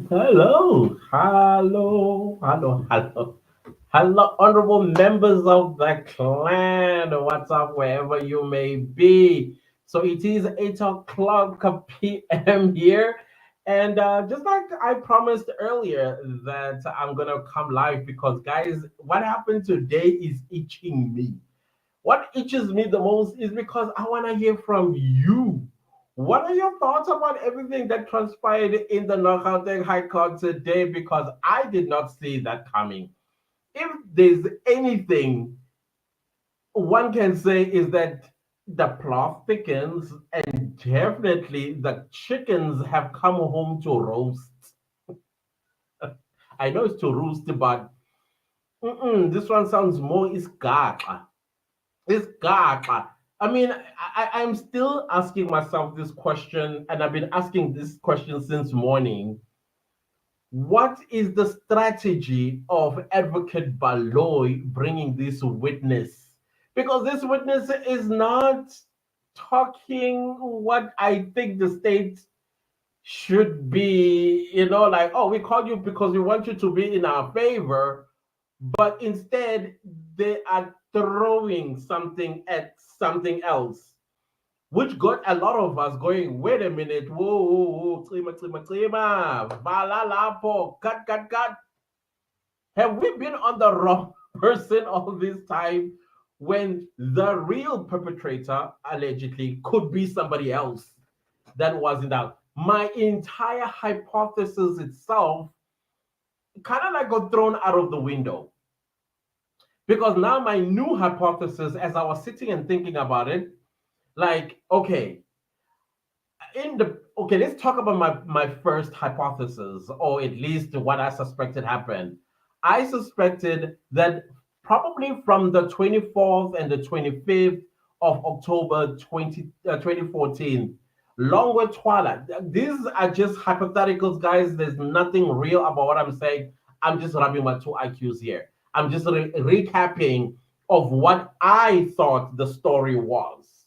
Hello, hello, hello, hello, hello, honorable members of the clan. What's up, wherever you may be? So it is 8 o'clock p.m. here, and just like I promised earlier, that I'm gonna come live because, guys, what happened today is itching me. What itches me the most is because I want to hear from you. What are your thoughts about everything that transpired in the North High Court today? Because I did not see that coming. If there's anything one can say is that the plot thickens, and definitely the chickens have come home to roast. I know it's to roost, but this one sounds more Isgaxa. Isgaxa. I mean, I'm still asking myself this question, and I've been asking this question since morning. What is the strategy of Advocate Baloy bringing this witness? Because this witness is not talking what I think the state should be, like, oh, we called you because we want you to be in our favor, but instead they are throwing something at something else, which got a lot of us going, wait a minute, whoa, whoa, whoa, klima, klima, klima, vala lapo, cut. Have we been on the wrong person all this time when the real perpetrator allegedly could be somebody else that wasn't out? My entire hypothesis itself kind of like got thrown out of the window. Because now my new hypothesis, as I was sitting and thinking about it, like, let's talk about my first hypothesis, or at least what I suspected happened. I suspected that probably from the 24th and the 25th of October 2014, longer Twala. These are just hypotheticals, guys. There's nothing real about what I'm saying. I'm just rubbing my two IQs here. I'm just recapping of what I thought the story was.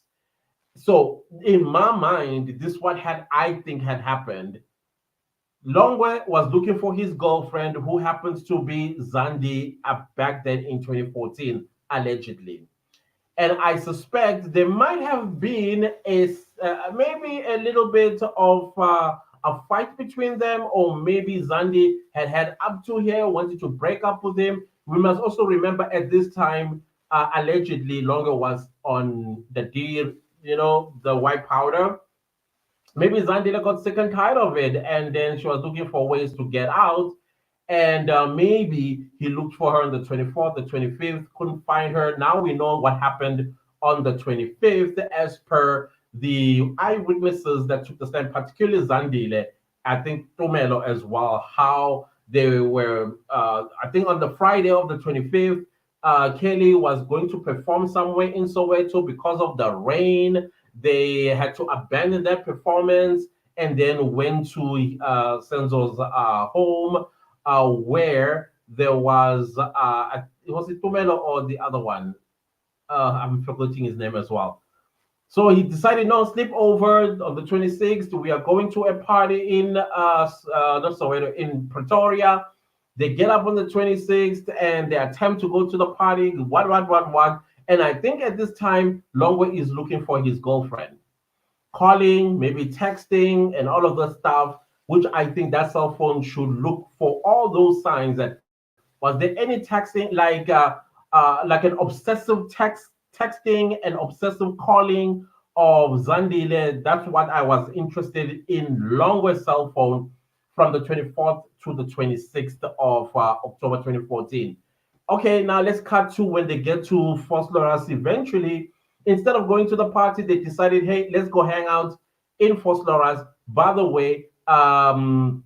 So in my mind, this what had I think had happened. Longwe was looking for his girlfriend, who happens to be Zandi, back then in 2014, allegedly. And I suspect there might have been maybe a little bit of a fight between them, or maybe Zandi had up to here, wanted to break up with him. We must also remember at this time, allegedly, Longo was on the deal, the white powder. Maybe Zandila got sick and tired of it, and then she was looking for ways to get out. And maybe he looked for her on the 24th, the 25th, couldn't find her. Now we know what happened on the 25th, as per the eyewitnesses that took the stand, particularly Zandile, I think Tomelo as well, how they were, I think on the Friday of the 25th, Kelly was going to perform somewhere in Soweto. Because of the rain, they had to abandon that performance and then went to Senzo's home, where there was, was it Tumelo or the other one? I'm forgetting his name as well. So he decided, no, sleep over on the 26th. We are going to a party in not Soweto, in Pretoria. They get up on the 26th and they attempt to go to the party. What? And I think at this time, Longwe is looking for his girlfriend, calling, maybe texting, and all of that stuff, which I think that cell phone should look for all those signs. That was there any texting, like an obsessive texting and obsessive calling of Zandile. That's what I was interested in. Longer cell phone from the 24th to the 26th of October 2014. Okay, now let's cut to when they get to Fort Loras eventually. Instead of going to the party, they decided, hey, let's go hang out in Fort Loras. By the way, Senzo's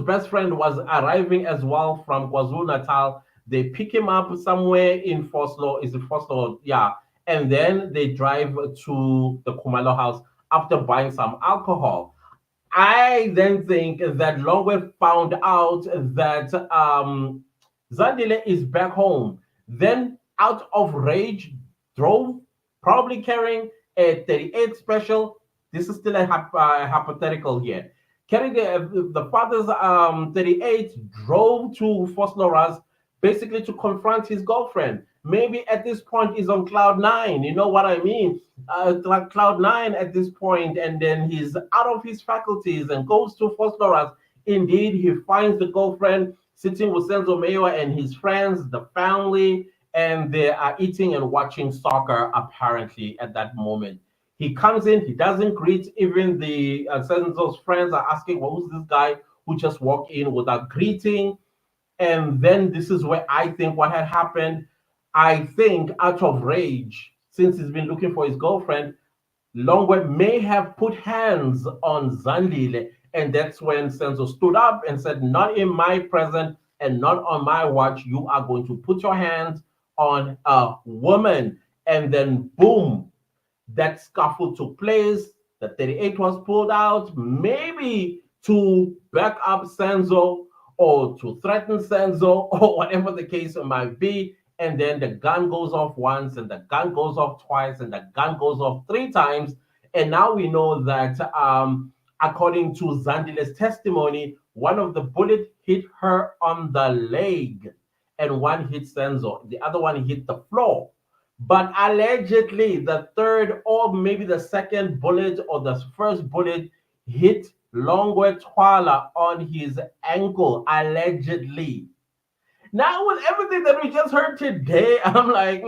best friend was arriving as well from KwaZulu Natal. They pick him up somewhere in Foslo. Is it Foslo? Yeah. And then they drive to the Kumalo house after buying some alcohol. I then think that Longwe found out that Zandile is back home. Then, out of rage, drove, probably carrying a 38 special. This is still a hypothetical here. Kelly, the father's 38 drove to Fort Lauderdale basically to confront his girlfriend. Maybe at this point he's on cloud nine. You know what I mean? Like cloud nine at this point, and then he's out of his faculties and goes to Fort Lauderdale. Indeed, he finds the girlfriend sitting with Senzo Mayo and his friends, the family, and they are eating and watching soccer apparently at that moment. He comes in, he doesn't greet even the Senzo's friends are asking, well, who's this guy who just walked in without greeting? And then this is where I think what had happened. I think out of rage, since he's been looking for his girlfriend, Longwe may have put hands on Zandile, and that's when Senzo stood up and said, "Not in my presence and not on my watch. You are going to put your hands on a woman." And then, boom, that scuffle took place. The 38 was pulled out, maybe to back up Senzo or to threaten Senzo or whatever the case might be. And then the gun goes off once, and the gun goes off twice, and the gun goes off three times. And now we know that, according to Zandile's testimony, one of the bullets hit her on the leg, and one hit Senzo. The other one hit the floor. But allegedly, the third or maybe the second bullet or the first bullet hit Longwe Twala on his ankle, allegedly. Now, with everything that we just heard today, I'm like,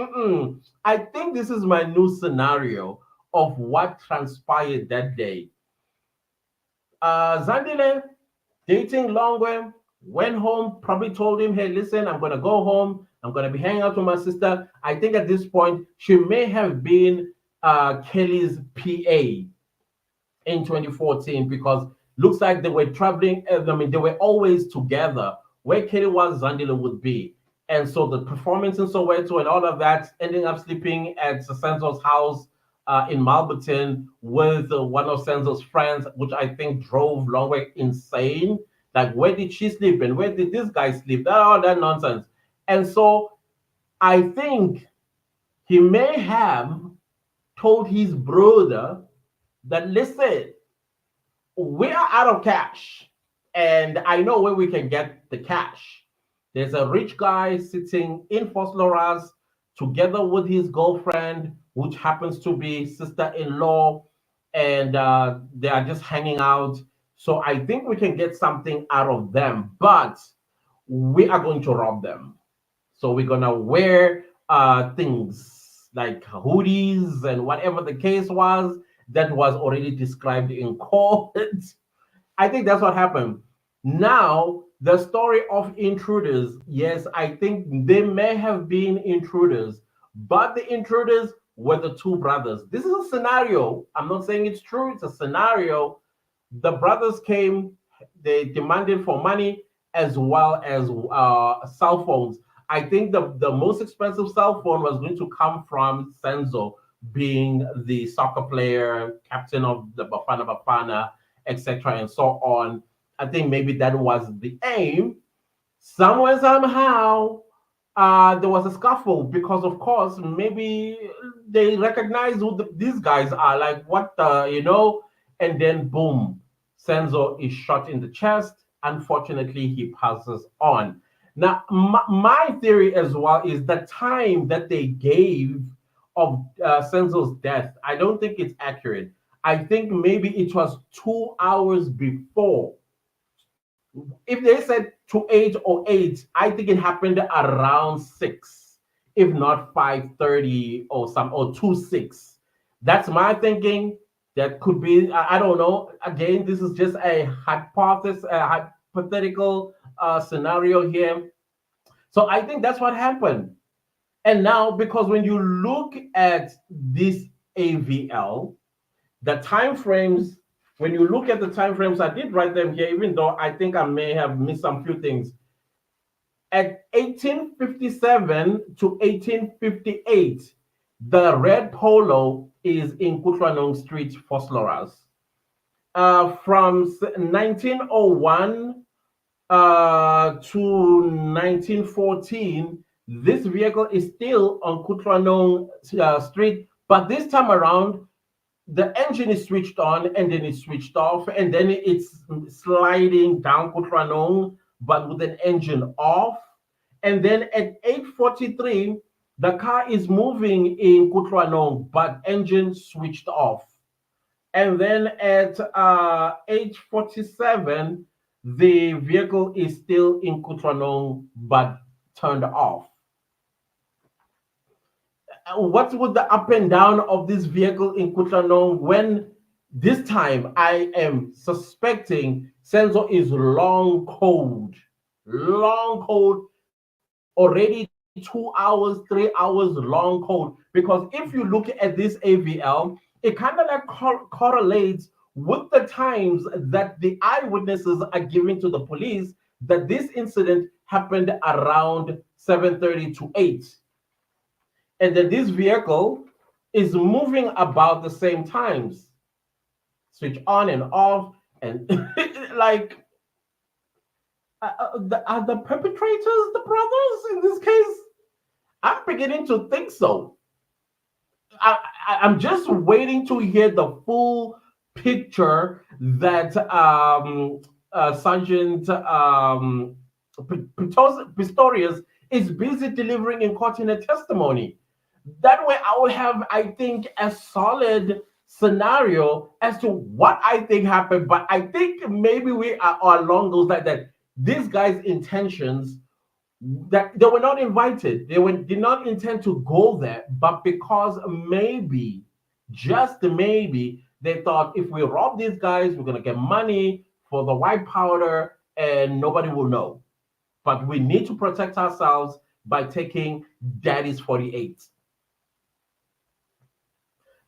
I think this is my new scenario of what transpired that day. Zandile, dating Longwe, went home, probably told him, hey, listen, I'm going to go home. I'm going to be hanging out with my sister. I think at this point, she may have been Kelly's PA in 2014 because looks like they were traveling. I mean, they were always together. Where Kelly was, Zandile would be. And so the performance in Soweto and all of that, ending up sleeping at Senzo's house in Malberton with one of Senzo's friends, which I think drove Longway insane. Like, where did she sleep and where did this guy sleep? That all that nonsense. And so I think he may have told his brother that, listen, we are out of cash and I know where we can get the cash. There's a rich guy sitting in Fort Lauderdale together with his girlfriend, which happens to be sister-in-law, and they are just hanging out. So I think we can get something out of them, but we are going to rob them. So we're gonna wear things like hoodies and whatever the case was that was already described in court. I think that's what happened. Now, the story of intruders, yes, I think they may have been intruders, but the intruders were the two brothers. This is a scenario. I'm not saying it's true, it's a scenario. The brothers came, they demanded for money as well as cell phones. I think the most expensive cell phone was going to come from Senzo, being the soccer player, captain of the Bafana Bafana, etc., and so on. I think maybe that was the aim. Somewhere, somehow, there was a scuffle because, of course, maybe they recognize who these guys are. Like, what the, And then, boom, Senzo is shot in the chest. Unfortunately, he passes on. Now, my theory as well is the time that they gave of Senzo's death. I don't think it's accurate. I think maybe it was 2 hours before. If they said to 8 or 8, I think it happened around 6, if not 5:30 or 2:06. That's my thinking. That could be. I don't know. Again, this is just a hypothesis, a hypothetical scenario here. So I think that's what happened. And now, because when you look at this AVL, the time frames, when you look at the time frames, I did write them here, even though I think I may have missed some few things. At 1857 to 1858, the red polo is in Kutlanong Street, Fort Lauderdale. From 1901 to 1914, this vehicle is still on Kutlanong Street, but this time around, the engine is switched on and then it's switched off, and then it's sliding down Kutranong, but with an engine off. And then at 8:43, the car is moving in Kutranong, but engine switched off. And then at 8:47, the vehicle is still in Kutranong, but turned off. What's with the up and down of this vehicle in Kutlanong when this time I am suspecting Senzo is long cold, already 2 hours, 3 hours long cold. Because if you look at this AVL, it kind of like correlates with the times that the eyewitnesses are giving to the police that this incident happened around 7:30 to 8, and that this vehicle is moving about the same times, switch on and off, and like are the perpetrators the brothers in this case? I'm beginning to think so. I'm just waiting to hear the full picture that Sergeant Pistorius is busy delivering in court in a testimony. That way, I will have, I think, a solid scenario as to what I think happened. But I think maybe we are along those like that. These guys' intentions, that they were not invited. Did not intend to go there, but because maybe, just maybe, they thought if we rob these guys, we're gonna get money for the white powder, and nobody will know. But we need to protect ourselves by taking Daddy's 48.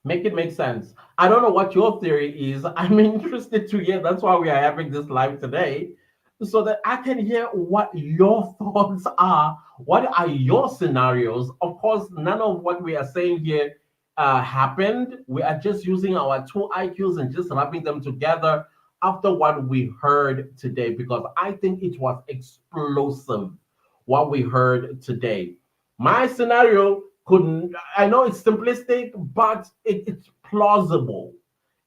Make it make sense. I don't know what your theory is. I'm interested to hear. That's why we are having this live today, so that I can hear what your thoughts are. What are your scenarios? Of course, none of what we are saying here happened. We are just using our two IQs and just rubbing them together after what we heard today, because I think it was explosive what we heard today. My scenario couldn't, I know it's simplistic, but it's plausible.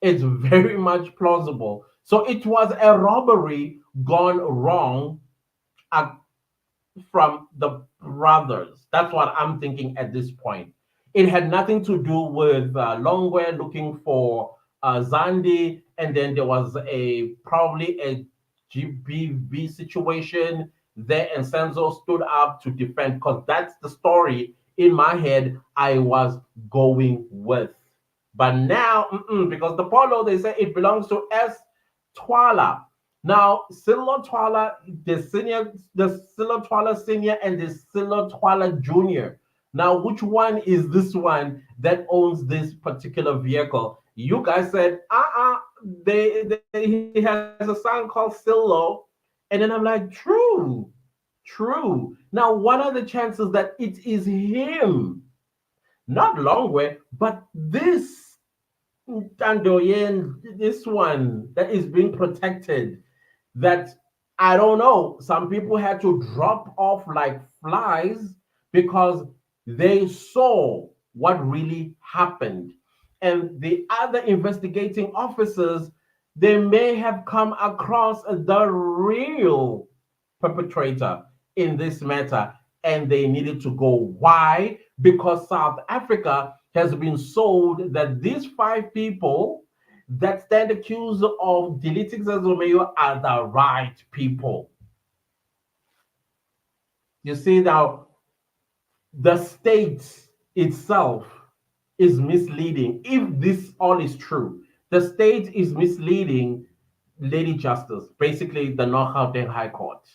It's very much plausible. So it was a robbery gone wrong uh, from the brothers. That's what I'm thinking at this point. It had nothing to do with Longwe looking for Zandi, and then there was a probably a GBV situation there, and Senzo stood up to defend, because that's the story in my head I was going with. But now, because the polo, they say it belongs to S. Twala. Now, Silo Twala, the Silo Twala senior and the Silo Twala junior. Now, which one is this one that owns this particular vehicle? You guys said, he has a son called Silo. And then I'm like, true. Now, what are the chances that it is him? Not Longway, but this Tandoyen, this one that is being protected, that I don't know, some people had to drop off like flies because they saw what really happened. And the other investigating officers, they may have come across the real perpetrator in this matter, and they needed to go. Why? Because South Africa has been sold that these five people that stand accused of deleting Zezomeo are the right people. You see, now the state itself is misleading. If this all is true, the state is misleading Lady Justice, basically the North Gauteng High Court.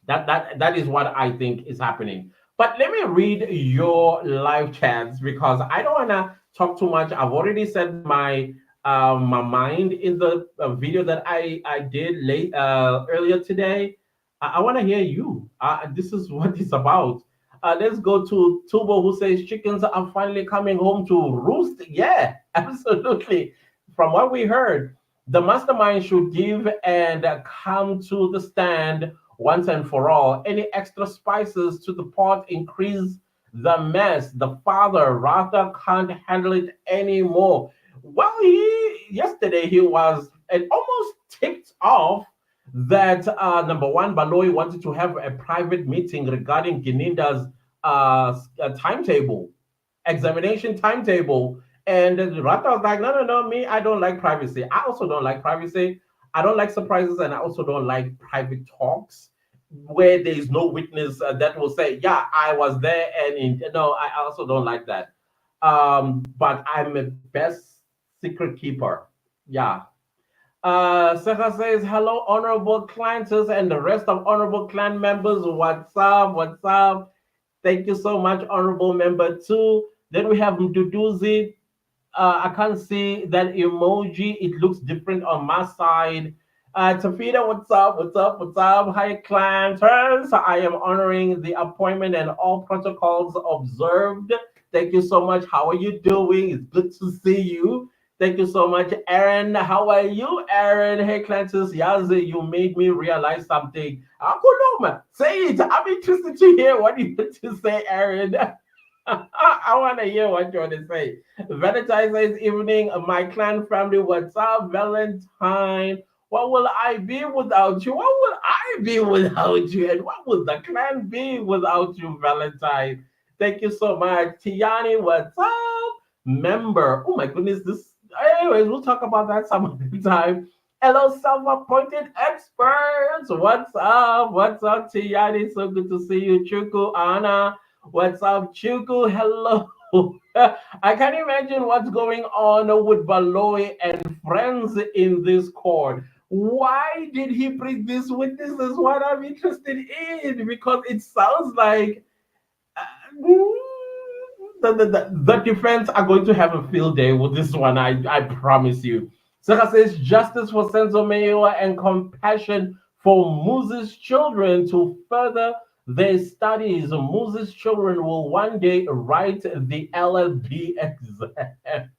That is what I think is happening. But let me read your live chats because I don't wanna talk too much. I've already said my mind in the video that I did late earlier today. I want to hear you. This is what it's about. Let's go to Tubo, who says chickens are finally coming home to roost. Yeah, absolutely. From what we heard, the mastermind should give and come to the stand once and for all. Any extra spices to the pot increase the mess. The father rather can't handle it anymore. Well, yesterday he was almost tipped off that number one, Baloy wanted to have a private meeting regarding Gininda's timetable, examination timetable. And Rata was like, no, no, no, me, I don't like privacy. I also don't like privacy. I don't like surprises, and I also don't like private talks where there is no witness that will say, yeah, I was there. And no, I also don't like that. But I'm a best secret keeper. Yeah. Seha says, hello, honorable clients and the rest of honorable clan members. What's up? What's up? Thank you so much, honorable member two. Then we have Mduduzi. I can't see that emoji. It looks different on my side. Tafida, what's up? What's up? What's up? Hi, clanters. I am honoring the appointment and all protocols observed. Thank you so much. How are you doing? It's good to see you. Thank you so much, Aaron. How are you, Aaron? Hey, Clantus Yazi, you made me realize something. Akuloma, say it. I'm interested to hear what you have to say, Aaron. I want to hear what you want to say. Valentine says, evening, my clan family, what's up, Valentine? What will I be without you? What will I be without you? And what will the clan be without you, Valentine? Thank you so much. Tiani, what's up? Member. Oh my goodness, this. Anyways, we'll talk about that some other time. Hello, self-appointed experts. What's up? What's up, Tiani? So good to see you, Chuku, Anna. What's up, Chuku? Hello. I can't imagine what's going on with Baloy and friends in this court. Why did he bring this witness? Is what I'm interested in because it sounds like the defense are going to have a field day with this one. I promise you. Saka says justice for Senzo Mayowa and compassion for Moses' children to further their studies. Moses' children will one day write the LLB exam.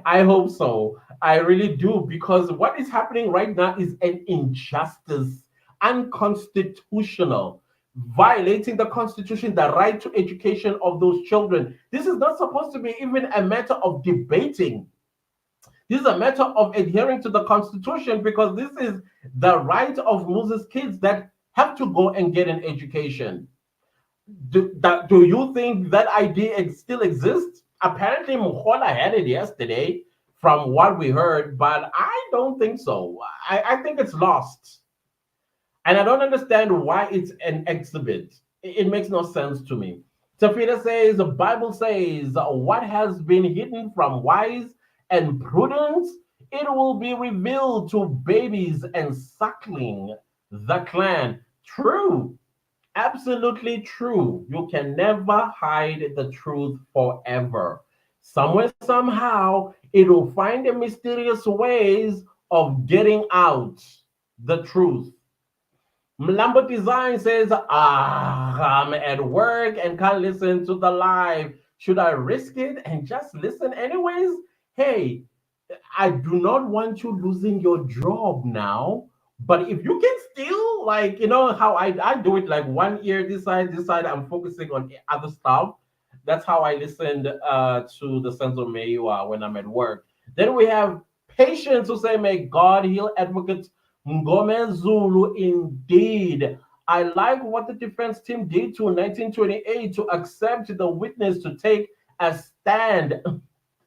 I hope so. I really do because what is happening right now is an injustice, unconstitutional, violating the constitution, the right to education of those children. This is not supposed to be even a matter of debating. This is a matter of adhering to the constitution because this is the right of Moses kids that have to go and get an education. Do you think that idea still exists? Apparently, Muhola had it yesterday, from what we heard, but I don't think so. I think it's lost. And I don't understand why it's an exhibit. It makes no sense to me. Tafida says, the Bible says, what has been hidden from wise and prudence, it will be revealed to babies and suckling the clan. True. Absolutely true. You can never hide the truth forever. Somewhere, somehow, it will find a mysterious ways of getting out the truth. Mlambo Design says, I'm at work and can't listen to the live. Should I risk it and just listen anyways? Hey, I do not want you losing your job now. But if you can still, like, you know, how I do it, like one ear this side, I'm focusing on other stuff. That's how I listened to the Sons of Mayua when I'm at work. Then we have patients who say, may God heal advocate Ngome Zulu. Indeed, I like what the defense team did to 1928 to accept the witness to take a stand.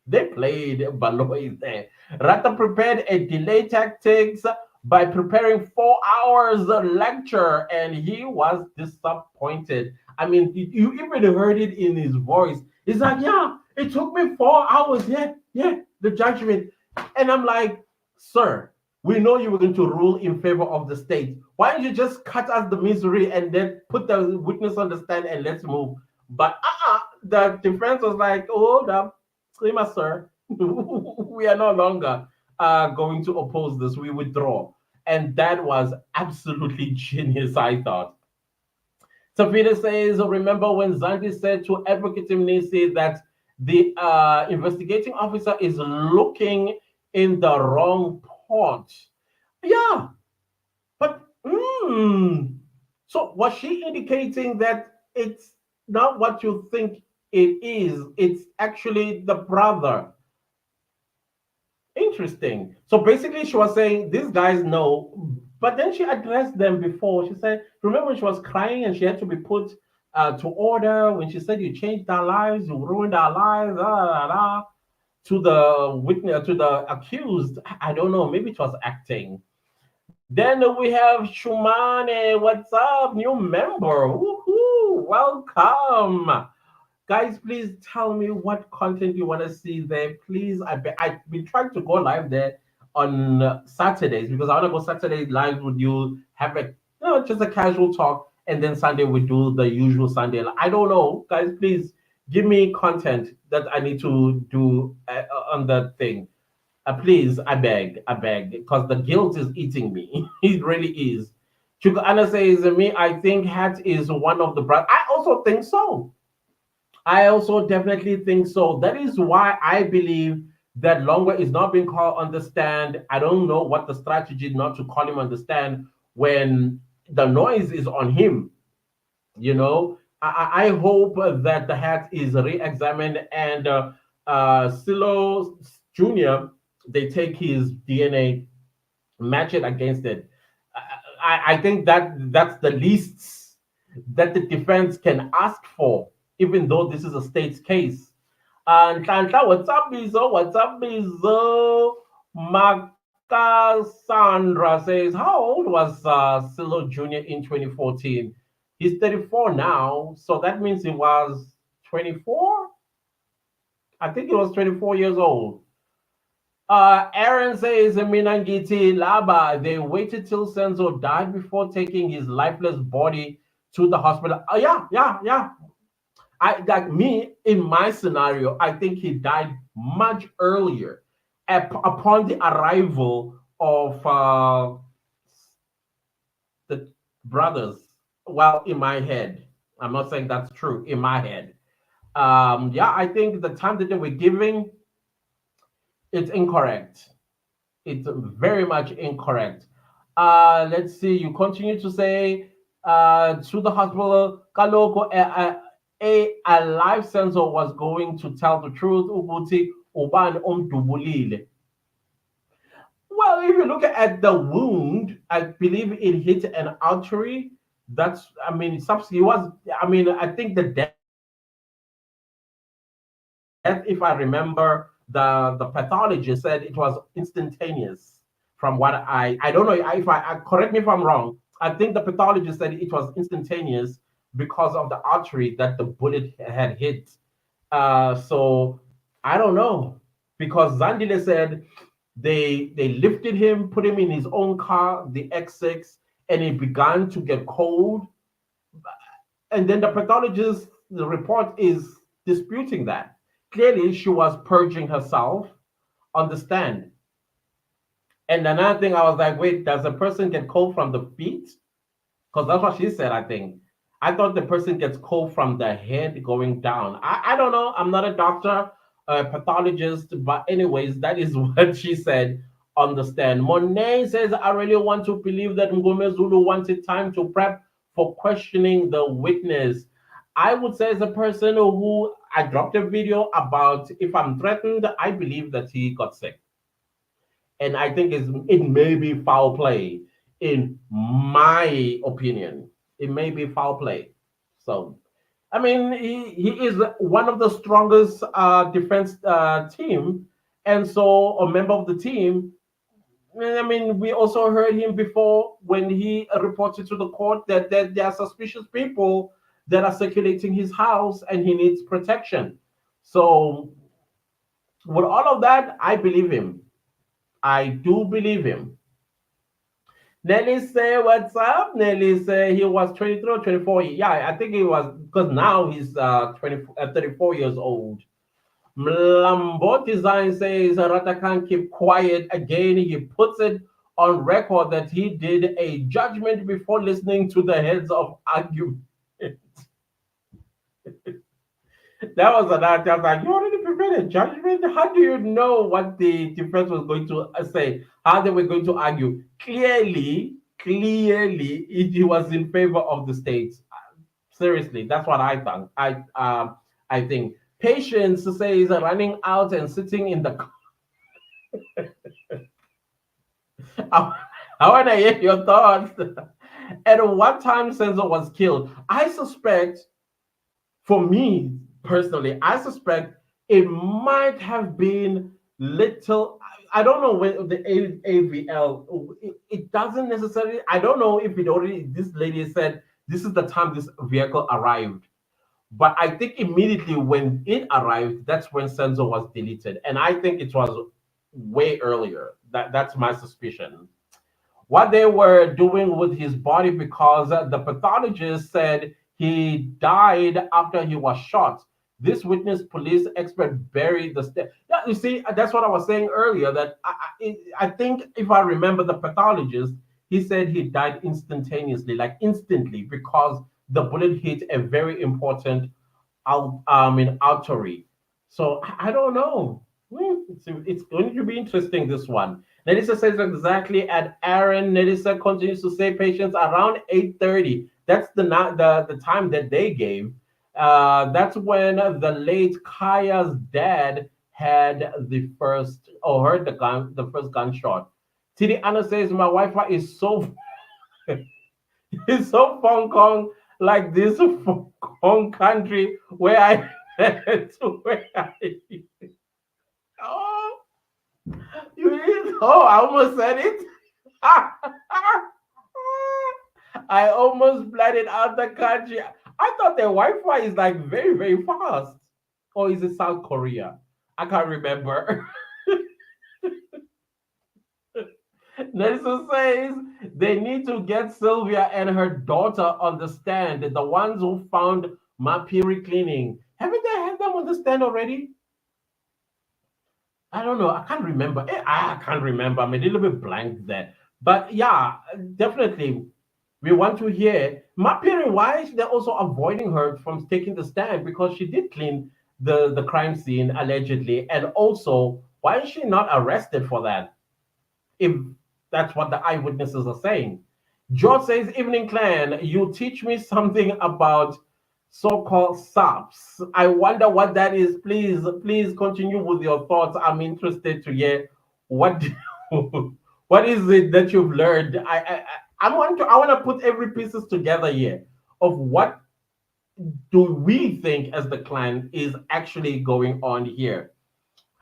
They played Baloy there. Rata prepared a delay tactics by preparing 4 hours lecture, and he was disappointed. I mean, you even heard it in his voice. He's like, yeah, it took me 4 hours. Yeah, yeah, the judgment. And I'm like, sir, we know you were going to rule in favor of the state. Why don't you just cut us the misery and then put the witness on the stand and let's move? But the defense was like, oh, hold up, sir, we are no longer going to oppose this. We withdraw. And that was absolutely genius, I thought. Tafida says, remember when Zandi said to Advocate Timnisi that the investigating officer is looking in the wrong pot? Yeah, but so was she indicating that it's not what you think it is? It's actually the brother. Interesting. So basically, she was saying these guys know, but then she addressed them before. She said, "Remember when she was crying and she had to be put to order when she said you changed our lives, you ruined our lives, to the witness, to the accused. I don't know. Maybe it was acting." Then we have Shumane. What's up, new member? Woohoo! Welcome. Guys, please tell me what content you want to see there. Please, I've been trying to go live there on Saturdays because I want to go Saturday live with you, have a just a casual talk, and then Sunday we do the usual Sunday. I don't know, guys. Please give me content that I need to do on that thing. Please, I beg, because the guilt is eating me. It really is. Chukana says, me, I think Hat is one of the brothers. I also think so. I also definitely think so. That is why I believe that Longer is not being called on the stand. I don't know what the strategy not to call him on the stand when the noise is on him. You know, I hope that the hat is re-examined and Silo Jr. they take his DNA, match it against it. I think that that's the least that the defense can ask for, even though this is a state's case. And Tanta, what's up, Bizo? What's up, Bizo? Maka Sandra says, how old was Silo Jr. in 2014? He's 34 now, so that means he was 24? I think he was 24 years old. Aaron says, Minangiti Laba, they waited till Senzo died before taking his lifeless body to the hospital. Yeah, yeah, yeah. I like me in my scenario, I think he died much earlier upon the arrival of the brothers. Well, in my head, I'm not saying that's true. In my head, yeah, I think the time that they were giving, it's incorrect. It's very much incorrect. Let's see. You continue to say to the hospital, Kaloko, a life sensor was going to tell the truth. Ubuti uban umdubulile. Well, if you look at the wound, I believe it hit an artery. That's, I mean, he was, I mean, I think the death, if I remember, the pathologist said it was instantaneous. From what I don't know if correct me if I'm wrong. I think the pathologist said it was instantaneous because of the artery that the bullet had hit. So I don't know because Zandile said they lifted him, put him in his own car, the X6, and it began to get cold. And then the pathologist, the report is disputing that. Clearly, she was purging herself on the stand. And another thing, I was like, wait, does a person get cold from the feet? Because that's what she said, I think. I thought the person gets cold from the head going down. I don't know. I'm not a doctor, a pathologist, but anyways, that is what she said on the stand. Monet says, I really want to believe that Ngome Zulu wanted time to prep for questioning the witness. I would say, as a person who I dropped a video about if I'm threatened, I believe that he got sick. And I think it may be foul play, in my opinion. It may be foul play. So, I mean, he is one of the strongest defense team, and so a member of the team. I mean, we also heard him before when he reported to the court that there are suspicious people that are circulating his house and he needs protection. So, with all of that, I believe him. I do believe him. Nelly say, what's up? Nelly say he was 23 or 24. Yeah, I think he was, because now he's 34 years old. Mlambo Design says Rata can't keep quiet again. He puts it on record that he did a judgment before listening to the heads of argument. That was another time. Like, you already prepared a judgment. How do you know what the defense was going to say? How they were going to argue? Clearly, he was in favor of the states. Seriously, that's what I think. I think patience says running out and sitting in the car. I, I want to hear your thoughts. And what time Senzo was killed? I suspect, for me personally, I suspect it might have been little. I don't know when the AVL. It doesn't necessarily. I don't know if it already. This lady said this is the time this vehicle arrived. But I think immediately when it arrived, that's when Senzo was deleted, and I think it was way earlier. That's my suspicion. What they were doing with his body, because the pathologist said he died after he was shot. This witness police expert buried the yeah, you see, that's what I was saying earlier. That I think if I remember the pathologist, he said he died instantaneously, like instantly, because the bullet hit a very important in artery. So I don't know. It's going to be interesting, this one. Nelisa says exactly at Aaron. Nelisa continues to say patients around 8:30. That's the time that they gave. That's when the late Kaya's dad had the first or heard the first gunshot. Tidi Anna says my Wi-Fi is so it's so Hong Kong, like this Hong country where I to where I oh I almost said it. I almost blotted out the country. I thought their Wi-Fi is like very, very fast. Or is it South Korea? I can't remember. Nelson says they need to get Sylvia and her daughter on the stand, the ones who found Mapiri cleaning. Haven't they had them on the stand already? I don't know. I can't remember. I can't remember. I'm a little bit blank there. But yeah, definitely. We want to hear Mapiri. Why is they also avoiding her from taking the stand? Because she did clean the crime scene allegedly. And also, why is she not arrested for that? If that's what the eyewitnesses are saying. George says, Evening Clan, you teach me something about so-called SAPs. I wonder what that is. Please continue with your thoughts. I'm interested to hear what what is it that you've learned. I want to put every pieces together here of what do we think as the clan is actually going on here.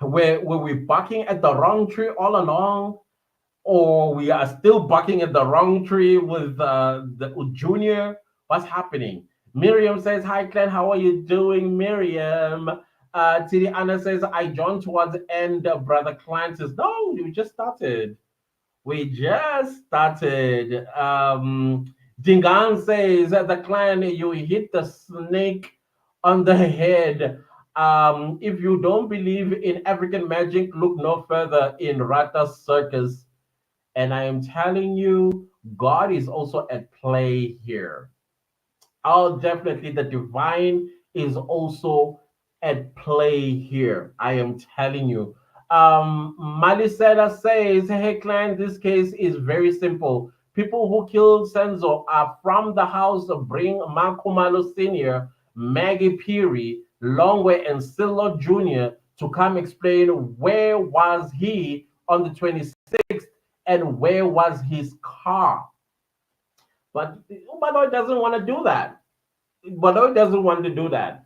Were we barking at the wrong tree all along? Or we are still barking at the wrong tree with the junior. What's happening? Miriam says, Hi, Clan. How are you doing, Miriam? Tidi Anna says, I joined towards the end. Brother Clan says, No, we just started. We just started. Dingan says, The Clan, you hit the snake on the head. If you don't believe in African magic, look no further in Rata Circus. And I am telling you, God is also at play here. Oh, definitely, the divine is also at play here. I am telling you. Malisela says, Hey, clan, this case is very simple. People who killed Senzo are from the house of Bring Makumalo Sr., Maggie Peary, Longway, and Silo Jr. to come explain where was he on the 26th and where was his car. But Ubaloy doesn't want to do that. Ubaloy doesn't want to do that.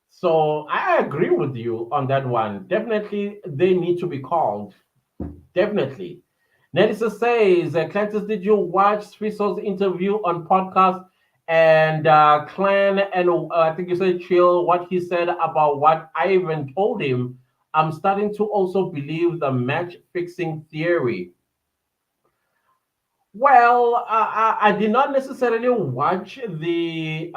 So I agree with you on that one. Definitely, they need to be called. Definitely. Nelisa says, Clantis, did you watch Swisso's interview on podcast? And Clan, and I think you said Chill, what he said about what Ivan told him. I'm starting to also believe the match fixing theory. Well, I did not necessarily watch the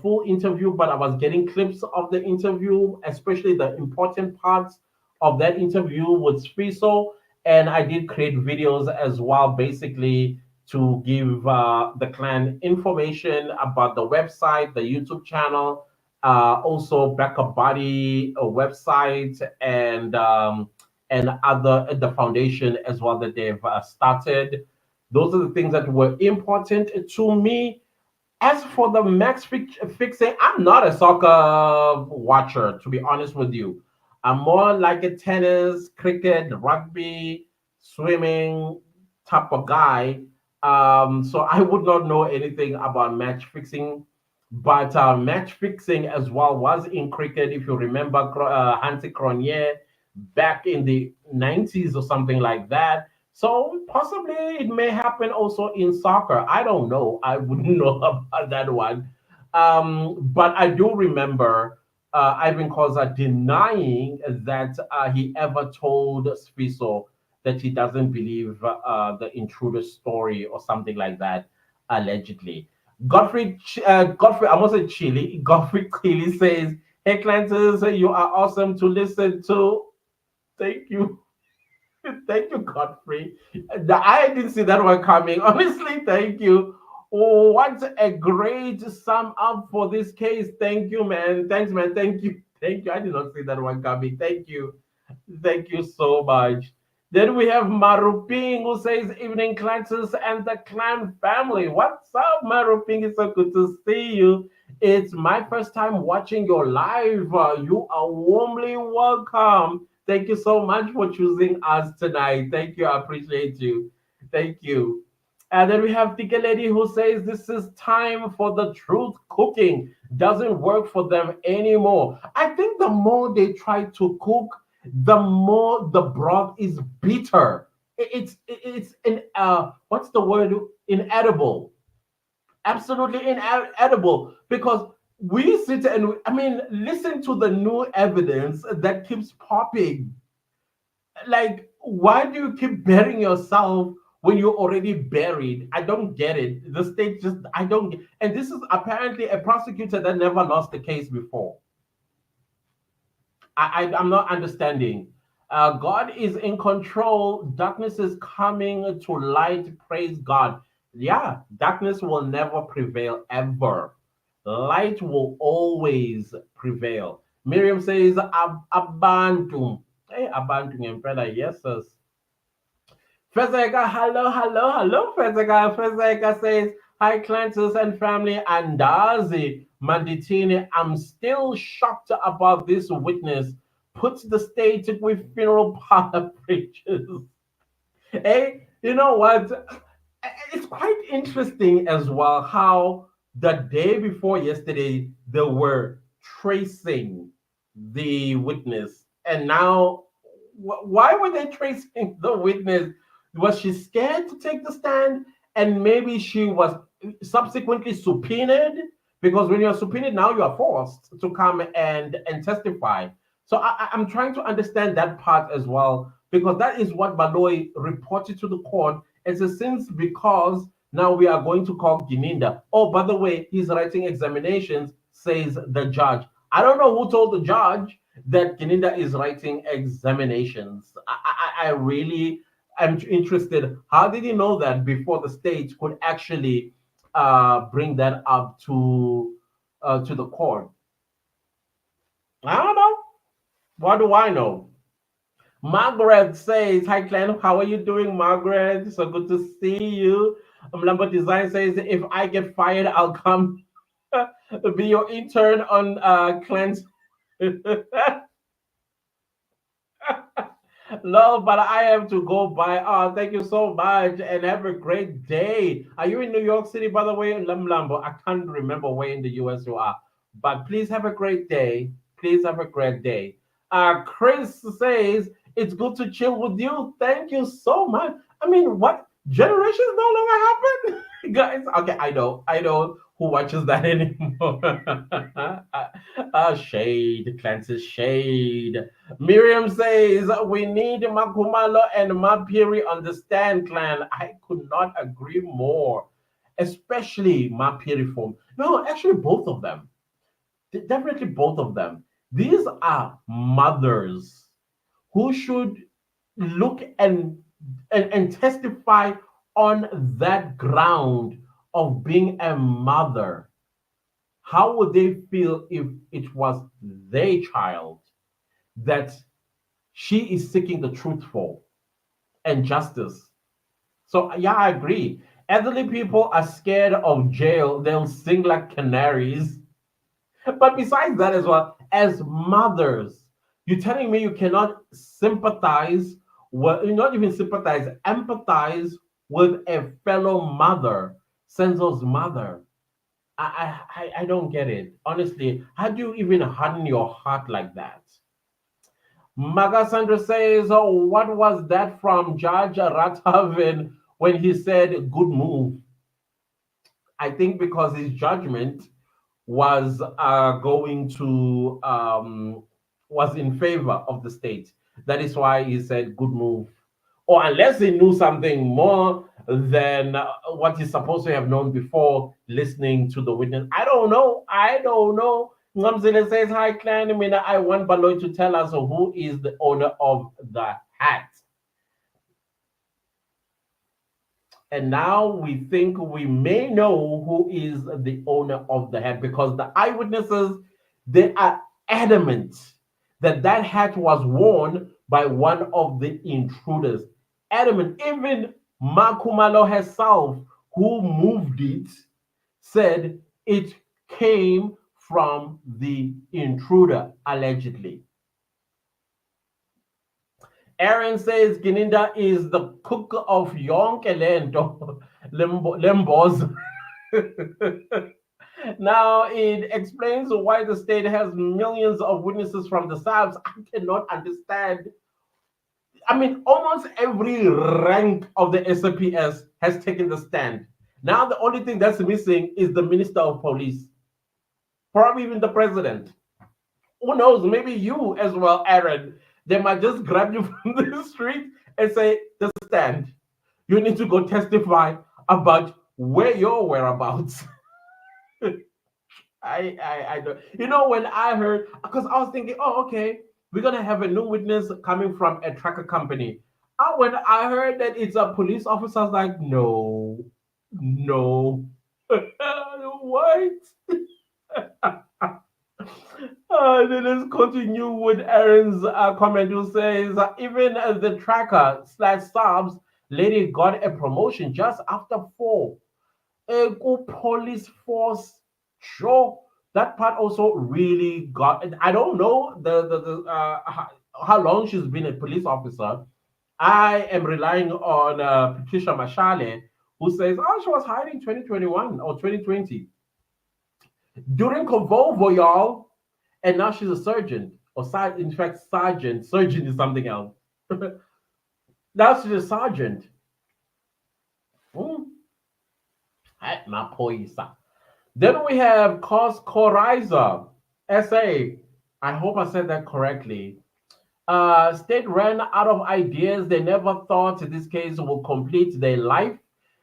full interview, but I was getting clips of the interview, especially the important parts of that interview with Sfiso, and I did create videos as well, basically to give the clan information about the website, the YouTube channel, also Backup Body website, and other the foundation as well that they've started. Those are the things that were important to me. As for the fixing, I'm not a soccer watcher, to be honest with you. I'm more like a tennis, cricket, rugby, swimming type of guy. So I would not know anything about match fixing, but match fixing as well was in cricket. If you remember, Hansi Cronje back in the 90s or something like that. So possibly it may happen also in soccer. I don't know. I wouldn't know about that one. But I do remember Ivan Koza denying that he ever told Sfiso that he doesn't believe the intruder story or something like that, allegedly. Godfrey, I must say Chile. Godfrey clearly says, "Hey, Clancy, you are awesome to listen to. Thank you." Thank you, Godfrey. I didn't see that one coming. Honestly, thank you. Oh, what a great sum up for this case. Thank you, man. Thanks, man. Thank you. Thank you. I did not see that one coming. Thank you. Thank you so much. Then we have Maruping who says, "Evening, Clantus and the clan family." What's up, Maruping? It's so good to see you. It's my first time watching your live. You are warmly welcome. Thank you so much for choosing us tonight. Thank you. I appreciate you. Thank you. And then we have Tika Lady who says this is time for the truth cooking. Doesn't work for them anymore. I think the more they try to cook, the more the broth is bitter. It's in what's the word? Inedible. Absolutely inedible because we sit and I mean listen to the new evidence that keeps popping. Like, why do you keep burying yourself when you're already buried? I don't get it. The state just, I don't get, and this is apparently a prosecutor that never lost a case before. I'm not understanding. God is in control. Darkness is coming to light. Praise God. Yeah, darkness will never prevail ever. Light will always prevail. Miriam says, Abantu. Hey, Abantu and brother, yes, sir. Fezeka, hello, hello, hello, Fezeka. Fezeka says, "Hi, Clantus and family, and Dazi Manditini. I'm still shocked about this witness. Puts the state with funeral parlor preachers." Hey, you know what? It's quite interesting as well how the day before yesterday they were tracing the witness, and now why were they tracing the witness? Was she scared to take the stand, and maybe she was subsequently subpoenaed? Because when you're subpoenaed, now you are forced to come and testify. So I'm trying to understand that part as well, because that is what Baloy reported to the court. And so since because now we are going to call Gininda. Oh, by the way, he's writing examinations, says the judge. I don't know who told the judge that Gininda is writing examinations. I really am interested. How did he know that before the state could actually bring that up to the court? I don't know. What do I know? Margaret says, "Hi, Clan. How are you doing, Margaret? So good to see you." Lambert Design says, "If I get fired, I'll come be your intern on Clan's." No, but I have to go by. Oh, thank you so much and have a great day. Are you in New York City, by the way? Lambo. I can't remember where in the US you are. But please have a great day. Please have a great day. Chris says, "It's good to chill with you. Thank you so much." I mean, what? Generations no longer happen? Guys, okay, I know who watches that anymore. Shade, Clancy, shade. Miriam says, "We need Makumalo and Mapiri on the stand, clan." I could not agree more, especially Mapiri form. No, actually, both of them. Definitely both of them. These are mothers who should look and testify on that ground of being a mother. How would they feel if it was their child that she is seeking the truth for and justice? So, yeah, I agree. Elderly people are scared of jail, they'll sing like canaries. But besides that, as well, as mothers, You're telling me you cannot sympathize, well, not even sympathize, empathize with a fellow mother, Senzo's mother. I don't get it. Honestly, how do you even harden your heart like that? Magasandra says, oh, what was that from Judge Rathaven when he said good move? I think because his judgment was going to was in favor of the state. That is why he said good move. Or unless he knew something more than what he's supposed to have known before listening to the witness. I don't know. I don't know. Ngamzile says, hi, Clan. I mean, I want Baloy to tell us who is the owner of the hat. And now we think we may know who is the owner of the hat because the eyewitnesses, they are adamant that that hat was worn by one of the intruders. Adamant. Even Makumalo herself, who moved it, said it came from the intruder, allegedly. Aaron says Gininda is the cook of Yonkelento Lembos. Now it explains why the state has millions of witnesses from the South. I cannot understand. I mean, almost every rank of the SAPS has taken the stand. Now the only thing that's missing is the Minister of Police, probably even the president. Who knows? Maybe you as well, Aaron. They might just grab you from the street and say, "The stand. You need to go testify about where your whereabouts." I don't. You know, when I heard, because I was thinking, oh, okay, we're gonna have a new witness coming from a tracker company. When I heard that it's a police officer, I was like, no, no, what? Then let's continue with Aaron's comment who says, even the tracker slash subs lady got a promotion just after 4. A good police force. Sure, that part also really got. I don't know how long she's been a police officer. I am relying on Patricia Mashale, who says, oh, she was hired in 2021 or 2020 during Convolvo, y'all, and now she's a sergeant, or in fact, sergeant. Sergeant is something else. Now she's a sergeant. Then we have Cos Coriza, SA. I hope I said that correctly. State ran out of ideas. They never thought this case will complete their life.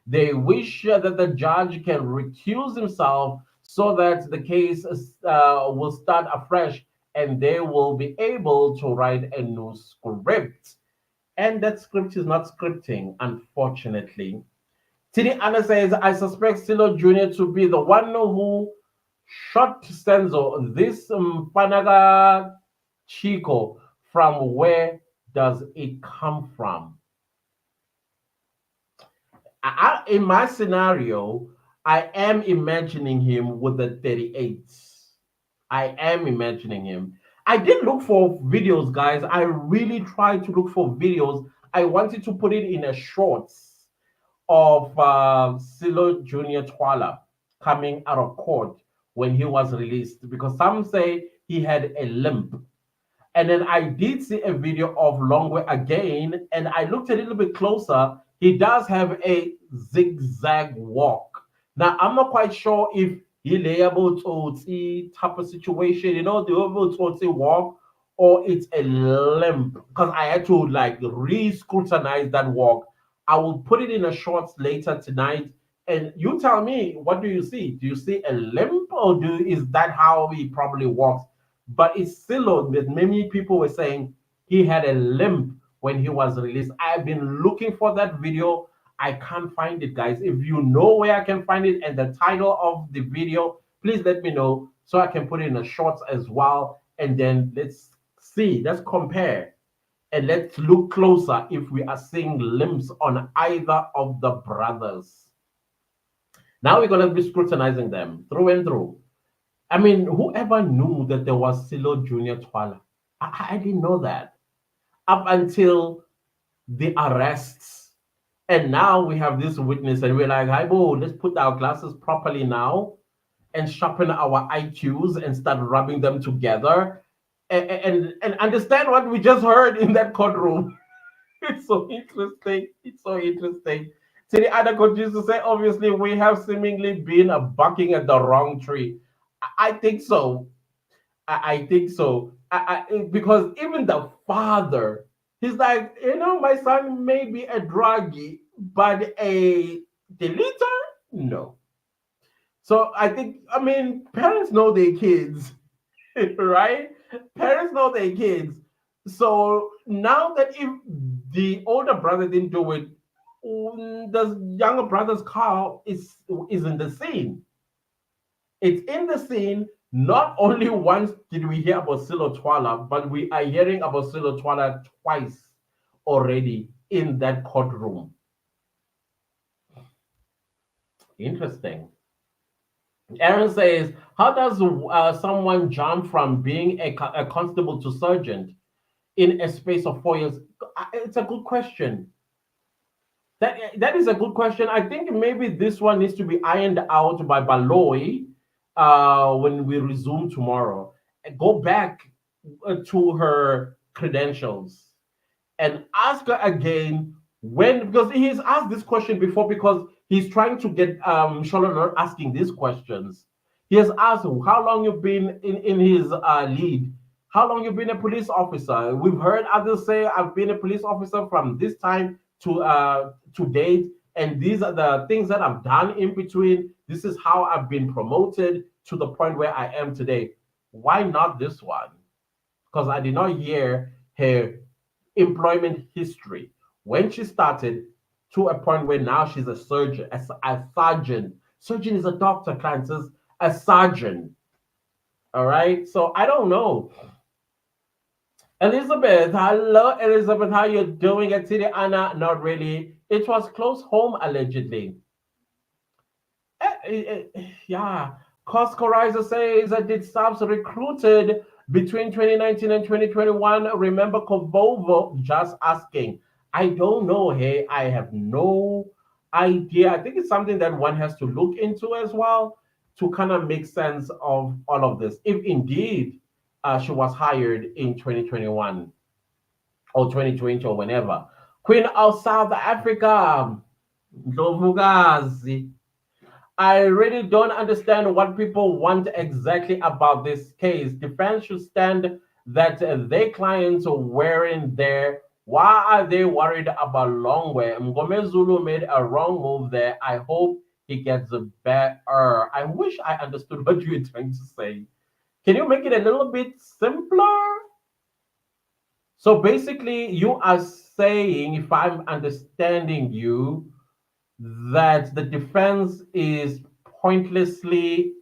They wish that the judge can recuse himself so that the case will start afresh and they will be able to write a new script. And that script is not scripting, unfortunately. Tini Anna says, I suspect Silo Jr. to be the one who shot Senzo. This Panaga Chico, from where does it come from? In my scenario, I am imagining him with the 38. I am imagining him. I did look for videos, guys. I really tried to look for videos. I wanted to put it in a shorts of Silo Junior Twala coming out of court when he was released, because some say he had a limp. And then I did see a video of Longwe again, and I looked a little bit closer. He does have a zigzag walk. Now, I'm not quite sure if he's able to see type of situation, the able to walk, or it's a limp, because I had to like re-scrutinize that walk. I will put it in a shorts later tonight, and you tell me, what do you see? Do you see a limp, or is that how he probably walks? But it's still that many people were saying he had a limp when he was released. I've been looking for that video. I can't find it, guys. If you know where I can find it and the title of the video, please let me know so I can put it in the shorts as well. And then let's see, let's compare, and let's look closer if we are seeing limbs on either of the brothers. Now we're going to be scrutinizing them through and through. I mean, whoever knew that there was Silo Junior Twala? I didn't know that up until the arrests. And now we have this witness, and we're like, "Hi, bo, let's put our glasses properly now and sharpen our IQs and start rubbing them together and understand what we just heard in that courtroom." It's so interesting. It's so interesting. So the other coaches to say, obviously, we have seemingly been barking at the wrong tree. I think so. I think so. Because even the father, he's like, my son may be a druggie, but a deleter? No. So I think, I mean, parents know their kids, right? Parents know their kids. So now that if the older brother didn't do it, the younger brother's car is in the scene. It's in the scene. Not only once did we hear about Silo Twala, but we are hearing about Silo Twala twice already in that courtroom. Interesting. Aaron says, how does someone jump from being a constable to sergeant in a space of 4 years? It's a good question. That is a good question. I think maybe this one needs to be ironed out by Baloy when we resume tomorrow. Go back to her credentials and ask her again when, because he's asked this question before, because he's trying to get Shololor asking these questions. He has asked how long you've been in his lead, how long you've been a police officer. We've heard others say I've been a police officer from this time to date, and these are the things that I've done in between. This is how I've been promoted to the point where I am today. Why not this one? Because I did not hear her employment history when she started to a point where now she's a surgeon, a sergeant. Surgeon is a doctor, Francis, a sergeant. All right. So I don't know. Elizabeth, hello, Elizabeth. How you doing at City Anna? Not really. It was close home, allegedly. Yeah. Costco Riser says that did subs recruited between 2019 and 2021. Remember Kovovo? Just asking. I don't know. Hey, I have no idea. I think it's something that one has to look into as well to kind of make sense of all of this. If indeed she was hired in 2021 or 2020 or whenever. Queen of South Africa, Ndlovukazi. I really don't understand what people want exactly about this case. Defense should stand that their clients are wearing there. Why are they worried about Longway? Mgome Zulu made a wrong move there. I hope he gets better. I wish I understood what you were trying to say. Can you make it a little bit simpler? So basically, you are saying, if I'm understanding you, that the defense is pointlessly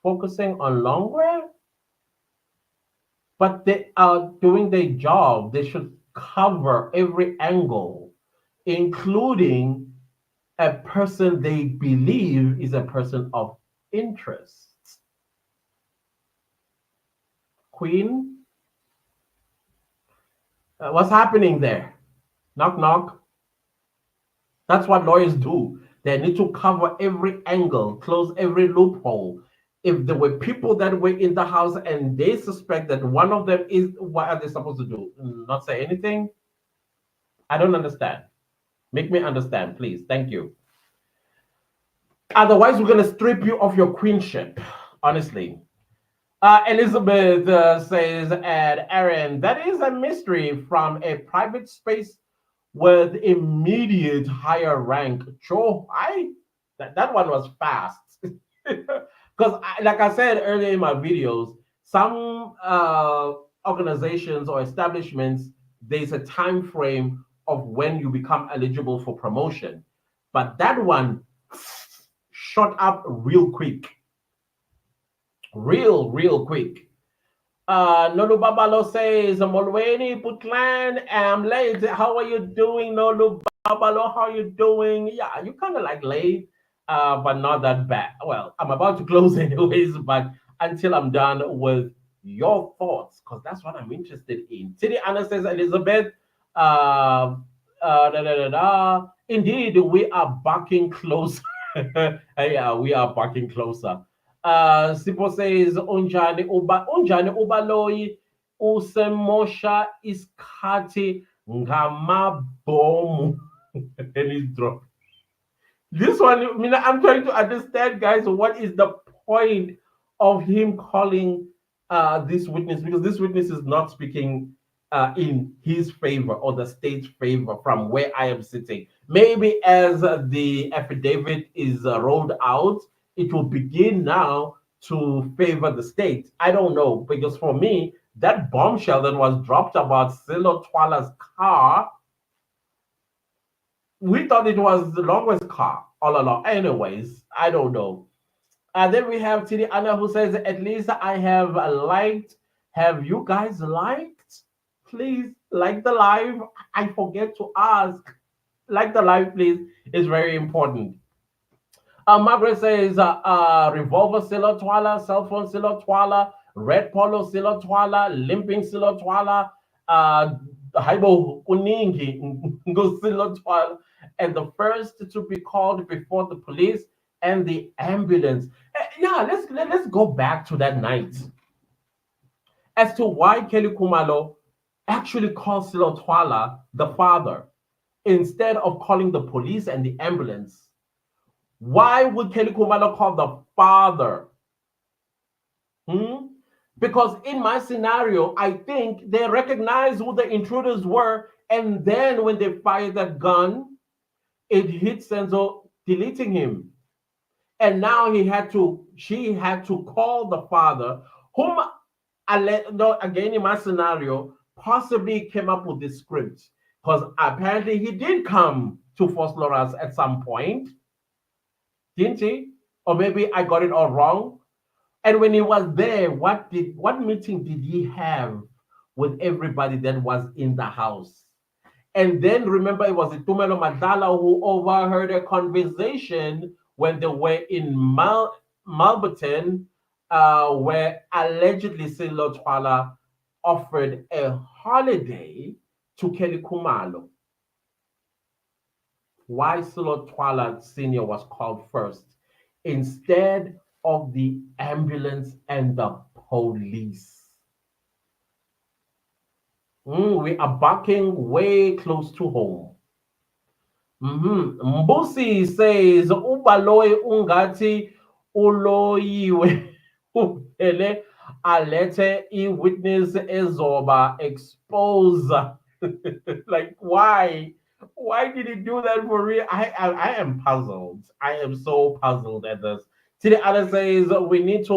focusing on Longwear, but they are doing their job. They should cover every angle, including a person they believe is a person of interest. Queen, what's happening there? Knock, knock. That's what lawyers do. They need to cover every angle, close every loophole. If there were people that were in the house and they suspect that one of them is, what are they supposed to do? Not say anything? I don't understand. Make me understand, please. Thank you. Otherwise, we're going to strip you of your queenship, honestly. Elizabeth says, and Aaron, that is a mystery from a private space with immediate higher rank. Joe, that one was fast. Because, like I said earlier in my videos, some organizations or establishments, there's a time frame of when you become eligible for promotion. But that one shot up real quick. Real quick. Nolu Babalo says, Molweni Putland, I'm late. How are you doing, Nolu Babalo? How are you doing? Yeah, you kind of like late, but not that bad. Well, I'm about to close anyways, but until I'm done with your thoughts, because that's what I'm interested in. Tidi Anna says, Elizabeth, uh, indeed, we are backing closer. Yeah, we are backing closer. Sipo says, unjani ubaloyi usemosha iskati ngamabomu. And he's drunk. This one, I mean, I'm trying to understand, guys, what is the point of him calling this witness? Because this witness is not speaking in his favor or the state's favor from where I am sitting. Maybe as the affidavit is rolled out, it will begin now to favor the state. I don't know, because for me, that bombshell that was dropped about Silo Twala's car, we thought it was the longest car all along. Anyways, I don't know. And then we have Tidi Anna who says, at least I have liked. Have you guys liked? Please like the live. I forget to ask. Like the live, please. It's very important. Margaret says, revolver Silo Twala, cell phone Silo Twala, red polo Silo Twala, limping Silo Twala, Haibo Kuningi Ngo Silo Twala, and the first to be called before the police and the ambulance. Yeah, let's go back to that night as to why Kelly Kumalo actually called Silo Twala the father instead of calling the police and the ambulance. Why would Kelly Kumalo call the father? Hmm? Because in my scenario, I think they recognized who the intruders were, and then when they fired that gun, it hit Senzo, deleting him. And now she had to call the father, whom no, again in my scenario, possibly came up with this script. Because apparently he did come to Fort Lawrence at some point, didn't he? Or maybe I got it all wrong. And when he was there, what meeting did he have with everybody that was in the house? And then remember, it was Itumelo Madala who overheard a conversation when they were in Malberton, where allegedly Silo Twala offered a holiday to Kelly Kumalo. Why Silo Twala Sr. was called first instead of the ambulance and the police. We are backing way close to home. Mbusi says, Ubaloy ungati uloyiwe upele alete witness ezoba expose. Like, why? Why did he do that for real? I am puzzled. I am so puzzled at this. See, the other says we need to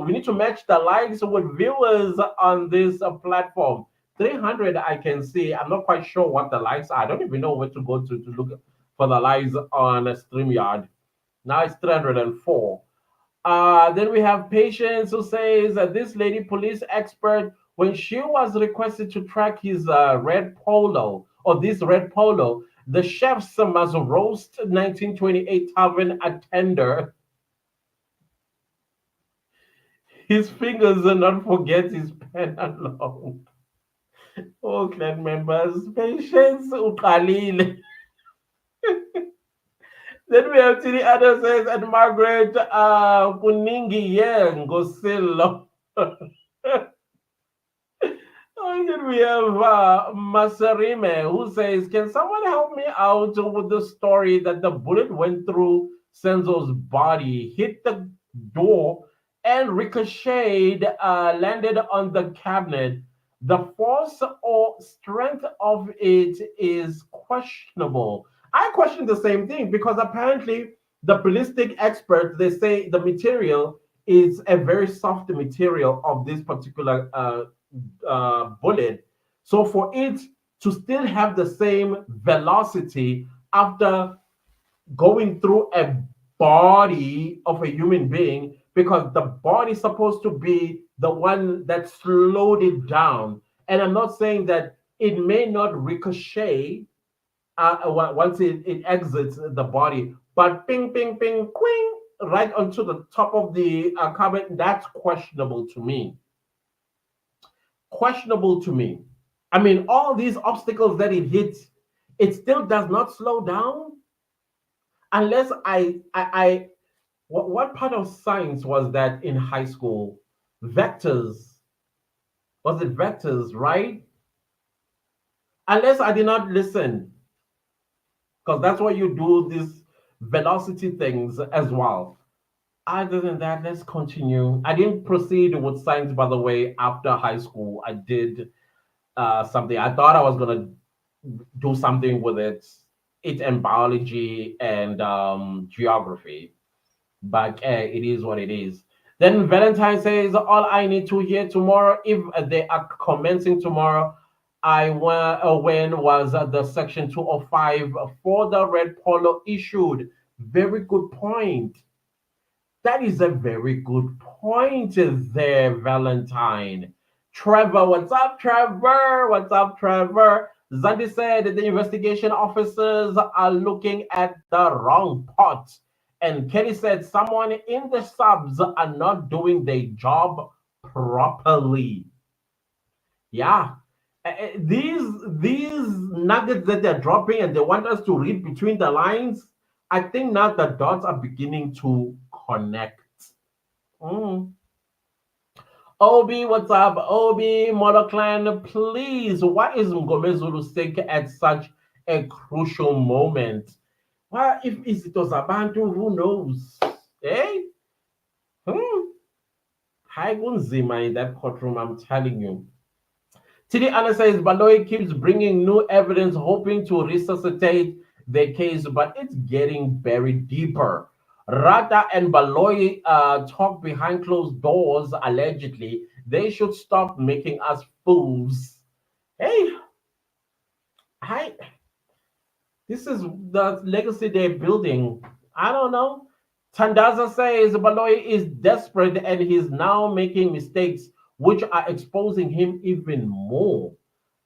we need to match the likes with viewers on this platform. 300 I can see. I'm not quite sure what the likes are. I don't even know where to go to look for the likes on StreamYard. Now it's 304. Then we have Patience who says that this lady police expert, when she was requested to track his red polo or this red polo, the chefs must roast 1928 tavern attender. His fingers and not forget his pen alone. Oh, clan members, patience, ukalile. Then we have Tini Ada says, and Margaret Kuningi Yang Gosilo. And then we have Masarime who says, can someone help me out with the story that the bullet went through Senzo's body, hit the door, and ricocheted, landed on the cabinet? The force or strength of it is questionable. I question the same thing because apparently the ballistic experts, they say the material is a very soft material of this particular bullet. So for it to still have the same velocity after going through a body of a human being, because the body is supposed to be the one that slowed it down. And I'm not saying that it may not ricochet once it exits the body, but ping, ping, ping, quing, right onto the top of the carbon, that's questionable to me. Questionable to me. I mean, all these obstacles that it hits, it still does not slow down unless I what part of science was that in high school? Vectors. Was it vectors, right? Unless I did not listen, because that's why you do these velocity things as well. Other than that, let's continue. I didn't proceed with science, by the way, after high school. I did something. I thought I was gonna do something with it and biology and geography, but it is what it is. Then Valentine says, all I need to hear tomorrow, if they are commencing tomorrow, I went when was the section 205 for the red polo issued. Very good point. That is a very good point there, Valentine. Trevor, what's up, Trevor? What's up, Trevor? Zandi said the investigation officers are looking at the wrong pot. And Kenny said someone in the subs are not doing their job properly. Yeah. These nuggets that they're dropping and they want us to read between the lines, I think now the dots are beginning to connect. Mm. Obi, what's up? Obi, Model Clan, please. Why is Ngomezulu sick at such a crucial moment? Well, if it was Abantu, who knows? Eh? Hmm. High Gunzima in that courtroom, I'm telling you. TD Anna says Baloy keeps bringing new evidence, hoping to resuscitate the case, but it's getting buried deeper. Rata and Baloy talk behind closed doors, allegedly. They should stop making us fools. Hey, hi. This is the legacy they're building. I don't know. Tandaza says Baloy is desperate and he's now making mistakes which are exposing him even more.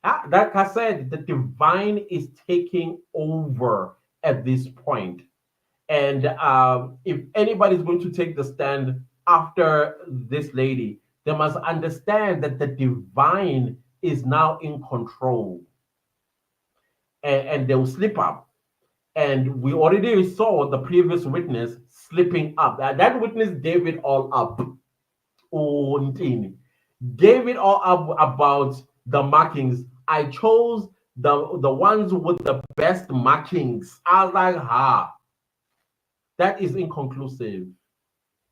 Like I said, the divine is taking over at this point. And if anybody's going to take the stand after this lady, they must understand that the divine is now in control and they'll slip up. And we already saw the previous witness slipping up. That witness gave it all up. Oh, gave it all up about the markings. I chose the ones with the best markings. I was like, that is inconclusive.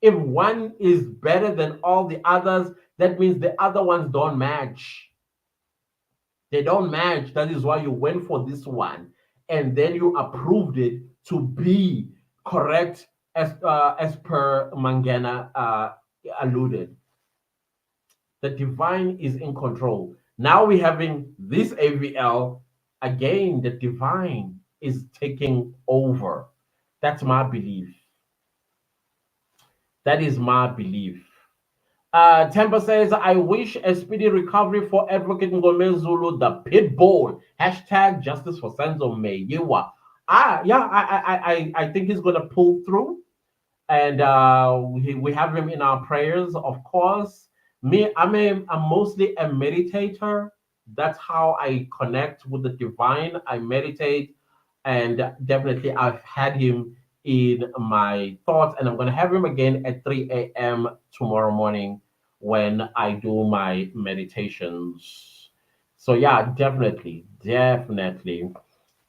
If one is better than all the others, that means the other ones don't match. They don't match. That is why you went for this one, and then you approved it to be correct as per Mangana alluded. The divine is in control. Now we're having this AVL again. The divine is taking over. That's my belief. That is my belief. Temper says, I wish a speedy recovery for Advocate Ngome Zulu, the pit bull. Hashtag justice for Senzo Meyiwa. Yeah, I think he's going to pull through. And we have him in our prayers, of course. Me, I'm mostly a meditator. That's how I connect with the divine. I meditate, and definitely I've had him in my thoughts, and I'm going to have him again at 3 a.m. tomorrow morning when I do my meditations. So yeah, definitely.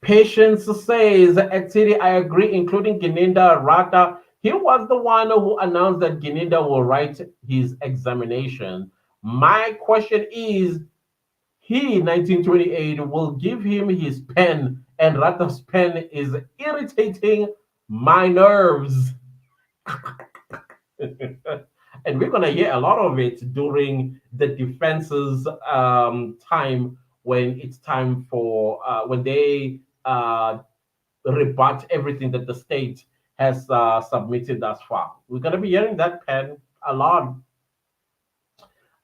Patience says, at City, I agree, including Gininda Rata. He was the one who announced that Gininda will write his examination. My question is, he, 1928, will give him his pen, and Rata's pen is irritating my nerves. And we're going to hear a lot of it during the defense's time when it's time for, when they rebut everything that the state has submitted thus far. We're going to be hearing that pen a lot.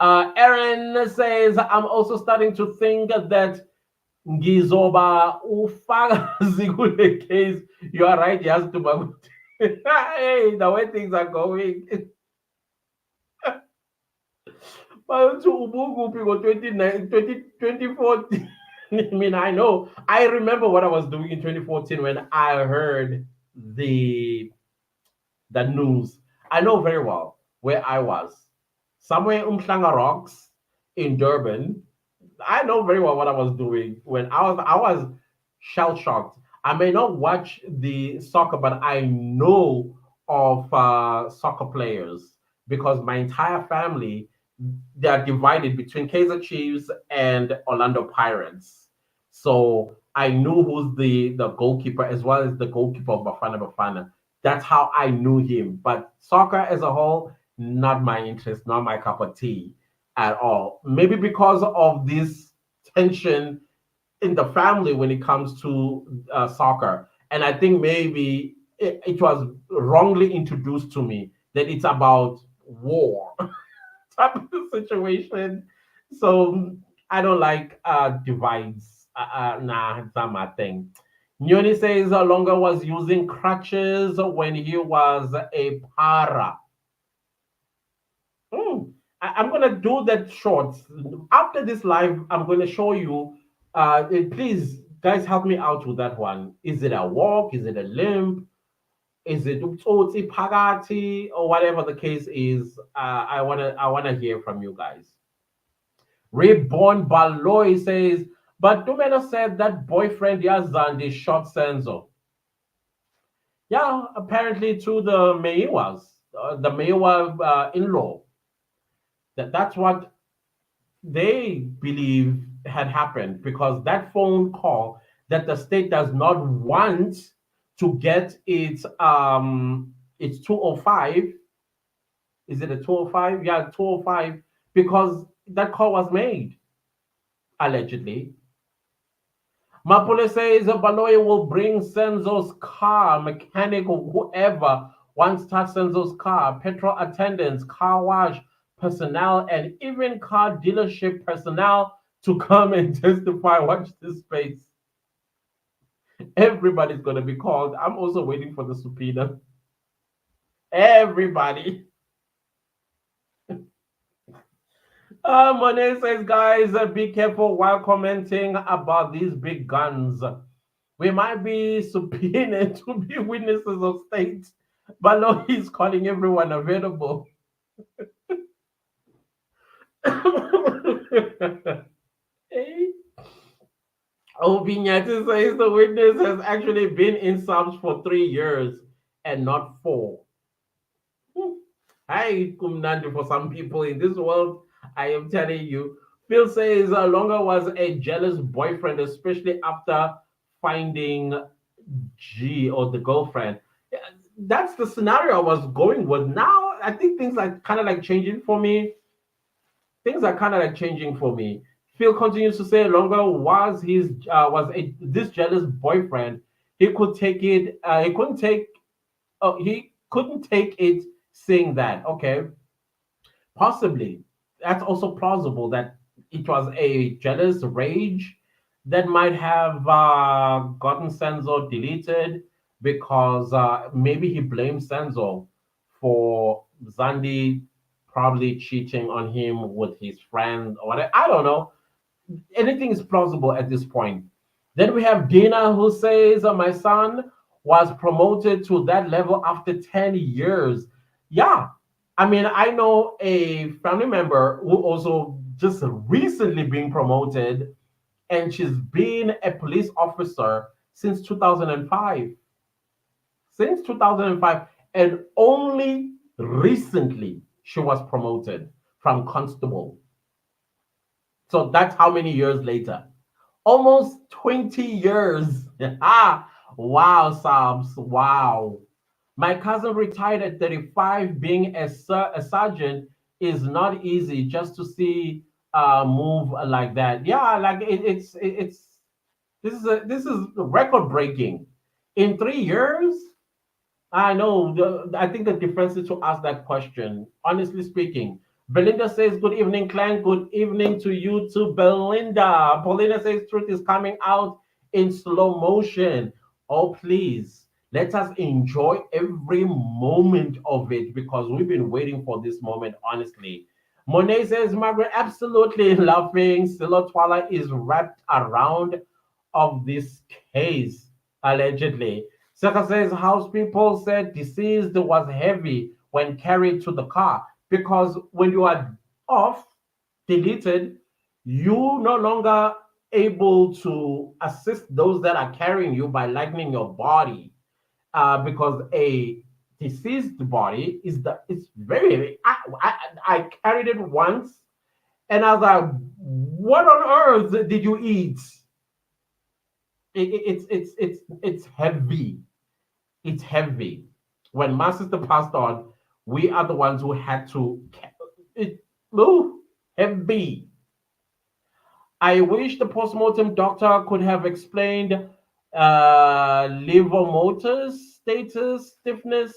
Aaron says, I'm also starting to think that Ngizoba ufakazi kule case. You are right, yes, to Hey, the way things are going. But to Ubugu people 29 2014. I mean, I know. I remember what I was doing in 2014 when I heard the the news. I know very well where I was. Somewhere in Umhlanga Rocks in Durban. I know very well what I was doing when I was shell shocked. I may not watch the soccer, but I know of soccer players because my entire family, they are divided between Kaiser Chiefs and Orlando Pirates. So I knew who's the goalkeeper as well as the goalkeeper of Bafana Bafana. That's how I knew him. But soccer as a whole, not my interest, not my cup of tea at all. Maybe because of this tension in the family when it comes to soccer. And I think maybe it was wrongly introduced to me that it's about war type of situation. So I don't like divides. Nah, it's not my thing. Nyoni says Longa was using crutches when he was a para. Mm. I'm gonna do that short. After this live, I'm gonna show you. Please, guys, help me out with that one. Is it a walk? Is it a limp? Is it utsotsi pagati or whatever the case is? I wanna hear from you guys. Reborn Baloy says, but Dumelo said that boyfriend Yazandi shot Senzo. Yeah, apparently to the Meiwas, the Meiwa in-law. That's what they believe had happened because that phone call that the state does not want to get its 205. Is it a 205? Yeah, 205, because that call was made allegedly. Mapule says Baloy will bring Senzo's car, mechanic or whoever wants to touch Senzo's car, petrol attendants, car wash personnel, and even car dealership personnel to come and testify. Watch this space. Everybody's going to be called. I'm also waiting for the subpoena. Everybody. Monet says, guys, be careful while commenting about these big guns. We might be subpoenaed to be witnesses of state, but no, he's calling everyone available. Hey. Obinyati says the witness has actually been in subs for 3 years and not four. Hi, Kumnandi, for some people in this world, I am telling you. Phil says Longa was a jealous boyfriend, especially after finding G or the girlfriend. Yeah, that's the scenario I was going with. Now I think things are kind of like changing for me. Things are kind of like changing for me. Phil continues to say Longa was a this jealous boyfriend. He could take it. He couldn't take it saying that. Okay, possibly. That's also plausible that it was a jealous rage that might have gotten Senzo deleted because maybe he blames Senzo for Zandi probably cheating on him with his friend or whatever. I don't know. Anything is plausible at this point. Then we have Dina who says, my son was promoted to that level after 10 years. Yeah, I mean, I know a family member who also just recently being promoted, and she's been a police officer since 2005. Since 2005, and only recently she was promoted from constable. So that's how many years later? Almost 20 years. Ah, wow, Sabs. Wow. My cousin retired at 35. Being a sergeant is not easy just to see move like that. Yeah, like it's this is record breaking. In 3 years, I know. I think the difference is to ask that question. Honestly speaking, Belinda says, "Good evening, clan. Good evening to you too, Belinda." Paulina says, "Truth is coming out in slow motion." Oh, please. Let us enjoy every moment of it because we've been waiting for this moment, honestly. Monet says, Margaret, absolutely laughing. Silo Twala is wrapped around of this case, allegedly. Saka says, house people said deceased was heavy when carried to the car because when you are off, deleted, you no longer able to assist those that are carrying you by lightening your body because a deceased body is the it's very heavy. I carried it once and I was like, what on earth did you eat? It's heavy. It's heavy. When my sister passed on, we are the ones who had to it ooh, heavy. I wish the postmortem doctor could have explained liver motors status stiffness.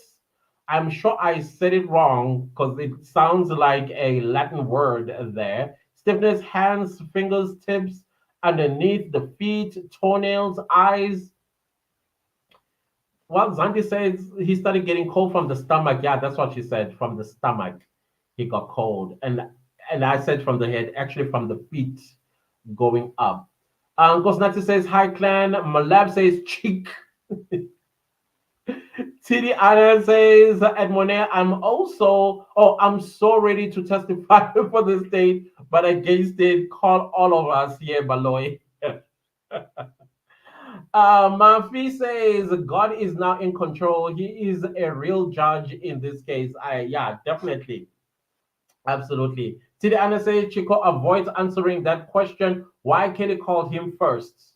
I'm sure I said it wrong because it sounds like a Latin word there. Stiffness, hands, fingers, tips, underneath the feet, toenails, eyes. Well, Zanti says he started getting cold from the stomach. Yeah, that's what she said. From the stomach, he got cold, and I said from the head, actually from the feet going up. Gosnati says, hi, clan. Malab says, cheek. TD Anna says, Edmone, I'm so ready to testify for the state, but against it, call all of us here, Baloy. Mafi says, God is now in control. He is a real judge in this case. Yeah, definitely. Absolutely. TD Anna says, Chico avoids answering that question. Why Kelly called him first?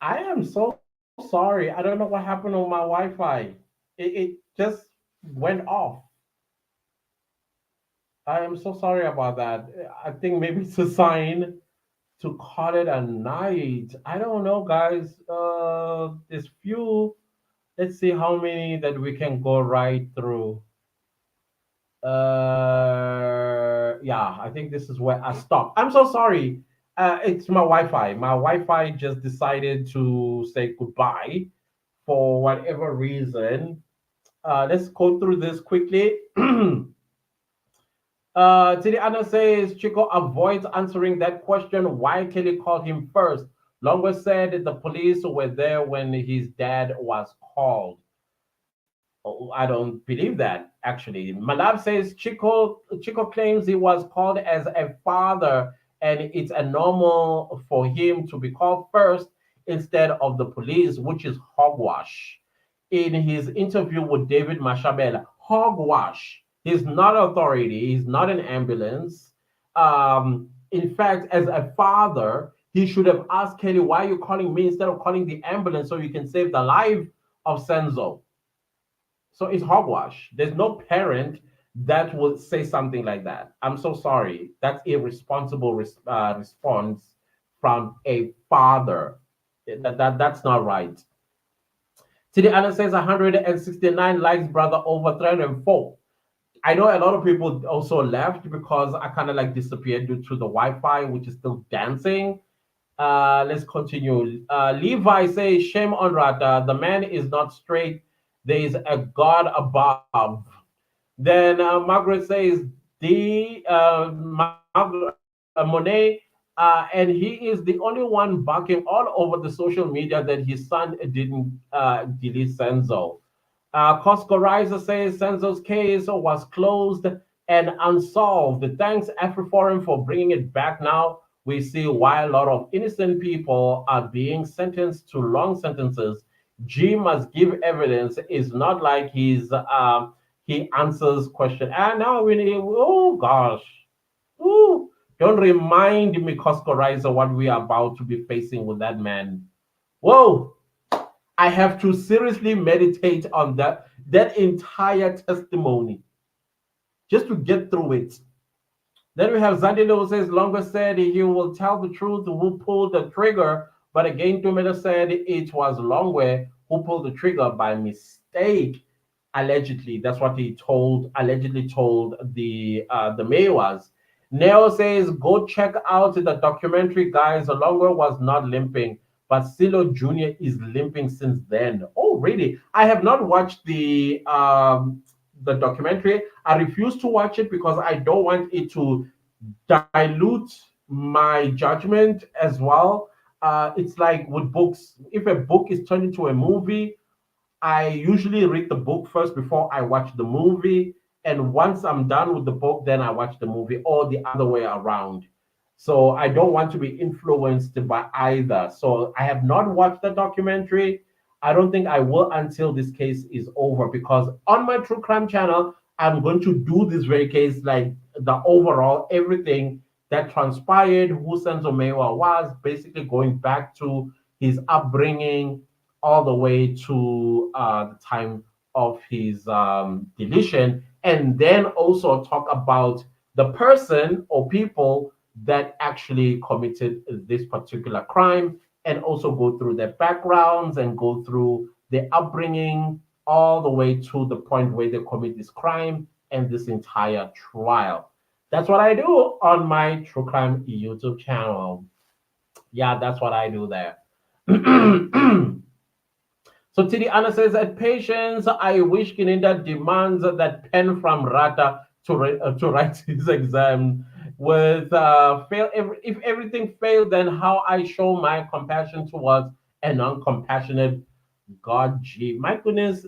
I am so sorry. I don't know what happened on my Wi-Fi. It just went off. I am so sorry about that. I think maybe it's a sign. to call it a night. I don't know, guys. There's few. Let's see how many that we can go right through. Yeah, I think this is where I stop. I'm so sorry. It's my Wi-Fi. My Wi-Fi just decided to say goodbye for whatever reason. Let's go through this quickly. Tiliana says Chico avoids answering that question. Why Kelly called him first? Longo said the police were there when his dad was called. Oh, I don't believe that actually. Malab says Chico claims he was called as a father, and it's a normal for him to be called first instead of the police, which is hogwash. In his interview with David Mashabela, hogwash. He's not authority. He's not an ambulance. In fact, as a father, he should have asked Kelly, "Why are you calling me instead of calling the ambulance so you can save the life of Senzo?" So it's hogwash. There's no parent that would say something like that. I'm so sorry. That's irresponsible response from a father. That's not right. TD Allen says 169 likes, brother, over 304. I know a lot of people also left because I kind of like disappeared due to the Wi-Fi, which is still dancing. Let's continue. Levi says, shame on Rata. The man is not straight. There is a God above. Then Margaret says, Monet, and he is the only one barking all over the social media that his son didn't delete Senzo. Costco Riser says Senzo's case was closed and unsolved. Thanks AfriForum for bringing it back now. We see why a lot of innocent people are being sentenced to long sentences. G must give evidence. It's not like he answers question. And now we need, oh gosh. Ooh, don't remind me, Costco Riser, what we are about to be facing with that man. Whoa, I have to seriously meditate on that entire testimony just to get through it. Then we have Zandilo who says Longo said he will tell the truth who pulled the trigger, but again Tomato said it was Longway who pulled the trigger by mistake. Allegedly, that's what he allegedly told the Maywas. Neo says go check out the documentary, guys. Longway was not limping, but Silo Jr. is limping since then. Oh, really? I have not watched the documentary. I refuse to watch it because I don't want it to dilute my judgment as well. It's like with books. If a book is turned into a movie, I usually read the book first before I watch the movie. And once I'm done with the book, then I watch the movie, or the other way around. So I don't want to be influenced by either. So I have not watched the documentary. I don't think I will until this case is over, because on my true crime channel, I'm going to do this very case, like the overall everything that transpired, who Senzo Mewa was, basically going back to his upbringing all the way to the time of his deletion, and then also talk about the person or people that actually committed this particular crime, and also go through their backgrounds and go through their upbringing all the way to the point where they commit this crime and this entire trial. That's what I do on my True Crime YouTube channel. Yeah, that's what I do there. So Tidi Anna says, at patience, I wish Kininda demands that pen from Rata to write his exam with if everything failed, then how I show my compassion towards a non-compassionate God. Gee, my goodness,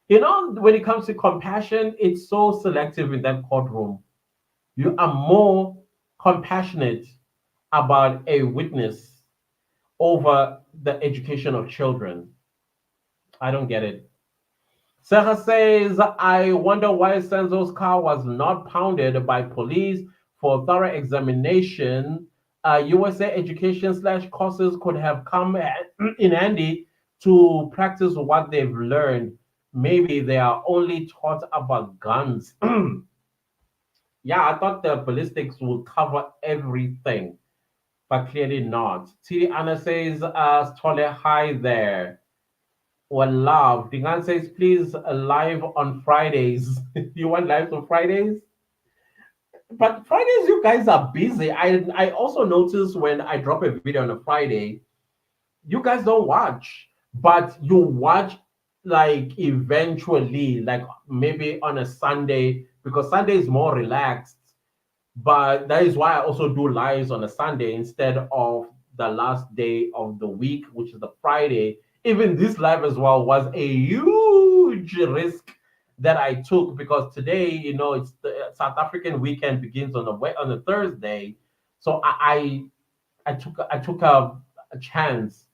when it comes to compassion, it's so selective in that courtroom. You are more compassionate about a witness over the education of children. I don't get it. Sarah says, I wonder why Senzo's car was not pounded by police for thorough examination. USA education slash courses could have come in handy to practice what they've learned. Maybe they are only taught about guns. Yeah, I thought the ballistics would cover everything. but clearly not. T. Anna says, Stole, hi there. Well, love. Dingan says, please, live on Fridays. You want live on Fridays? But Fridays, you guys are busy. I also notice when I drop a video on a Friday, you guys don't watch, but you watch like eventually, like maybe on a Sunday, because Sunday is more relaxed. But that is why I also do lives on a Sunday instead of the last day of the week, which is the Friday. Even this live as well was a huge risk that I took because today, it's the South African weekend begins on a Thursday, so I took a chance.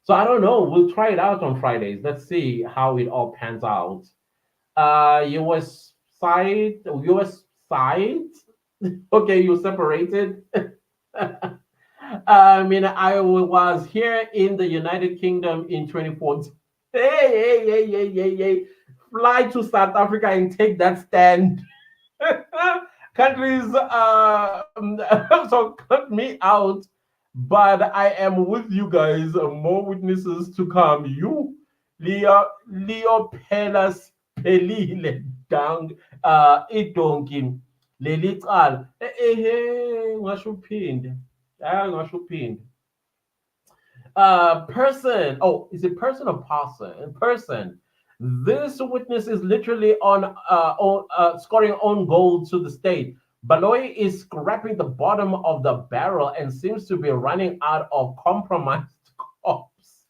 So I don't know. We'll try it out on Fridays. Let's see how it all pans out. US side, US side. Okay, you separated. I mean, I was here in the United Kingdom in 2014. Hey, hey, hey, hey, hey, hey. Fly to South Africa and take that stand. Countries, so cut me out, but I am with you guys. More witnesses to come. You, Leo Pelas Pelile Dang, Idongi, Lelital. Ngasho uphinde. Ngasho uphinde. Person. Oh, is it person or person? Person. This witness is literally scoring own goal to the state. Baloy is scraping the bottom of the barrel and seems to be running out of compromised cops.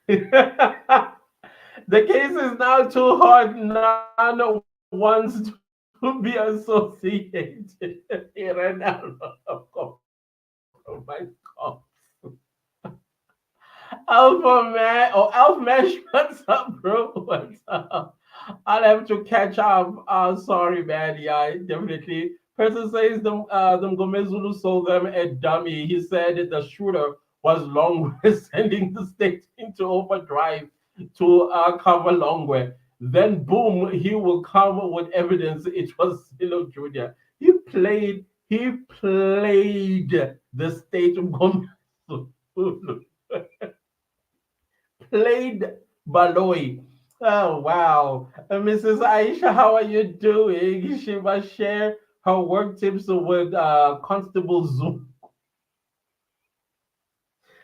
The case is now too hot. None wants to be associated. He ran out of compromised cops. Alpha man, Alpha Mesh, what's up, bro? What's up? I'll have to catch up. Sorry, man. Yeah, definitely. Person says the Gomezulu sold them a dummy. He said the shooter was Longwe sending the state into overdrive to cover Longwe. Then boom, he will come with evidence. It was Silo Jr. He played the state of Gomezulu. Played Baloy. Oh wow. Mrs. Aisha, how are you doing? She must share her work tips with Constable Zoom.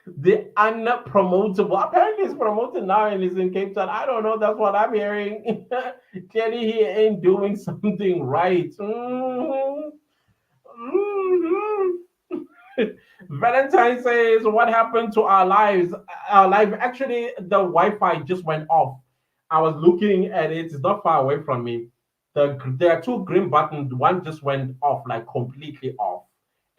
The unpromotable. Apparently he's promoted now and he's in Cape Town. I don't know. That's what I'm hearing. Clearly he ain't doing something right. Valentine says, "What happened to our lives? Our life actually, the Wi-Fi just went off. I was looking at it; it's not far away from me. There are two green buttons. One just went off, like completely off,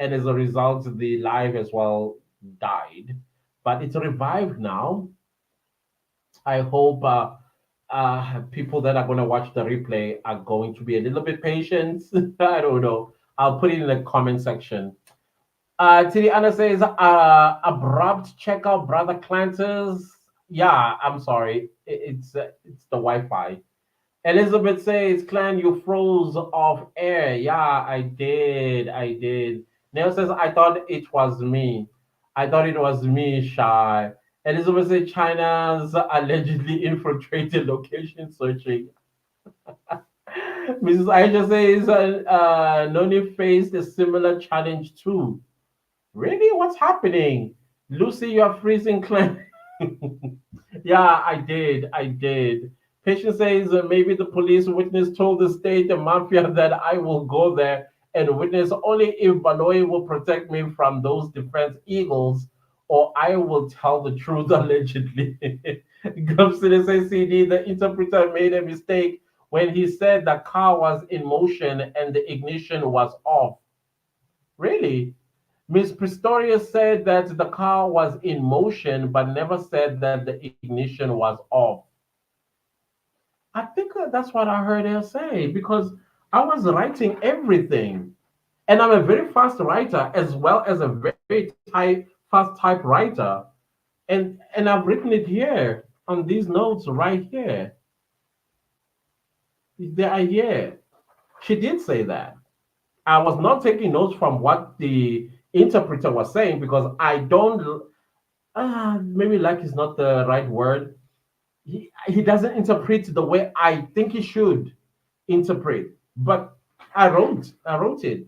and as a result, the live as well died. But it's revived now. I hope people that are going to watch the replay are going to be a little bit patient. I don't know. I'll put it in the comment section. Tiliana says, abrupt checkout, brother Clanters. Yeah, I'm sorry. It's the Wi-Fi. Elizabeth says, Clan, you froze off air. Yeah, I did. I did. Neil says, I thought it was me. I thought it was me, Shy. Elizabeth says, China's allegedly infiltrated location searching. Mrs. Aisha says, Noni faced a similar challenge too. Really? What's happening? Lucy, you're freezing clan. Yeah, I did. I did. Patient says maybe the police witness told the state and mafia that I will go there and witness only if Baloy will protect me from those defense eagles, or I will tell the truth allegedly. Gumston says CD, the interpreter made a mistake when he said the car was in motion and the ignition was off. Really? Miss Pistorius said that the car was in motion, but never said that the ignition was off. I think that's what I heard her say because I was writing everything. And I'm a very fast writer as well as a very fast typewriter. And I've written it here on these notes right here. They are here. She did say that. I was not taking notes from what the interpreter was saying because I don't. Maybe like is not the right word. He doesn't interpret the way I think he should interpret. But I wrote it.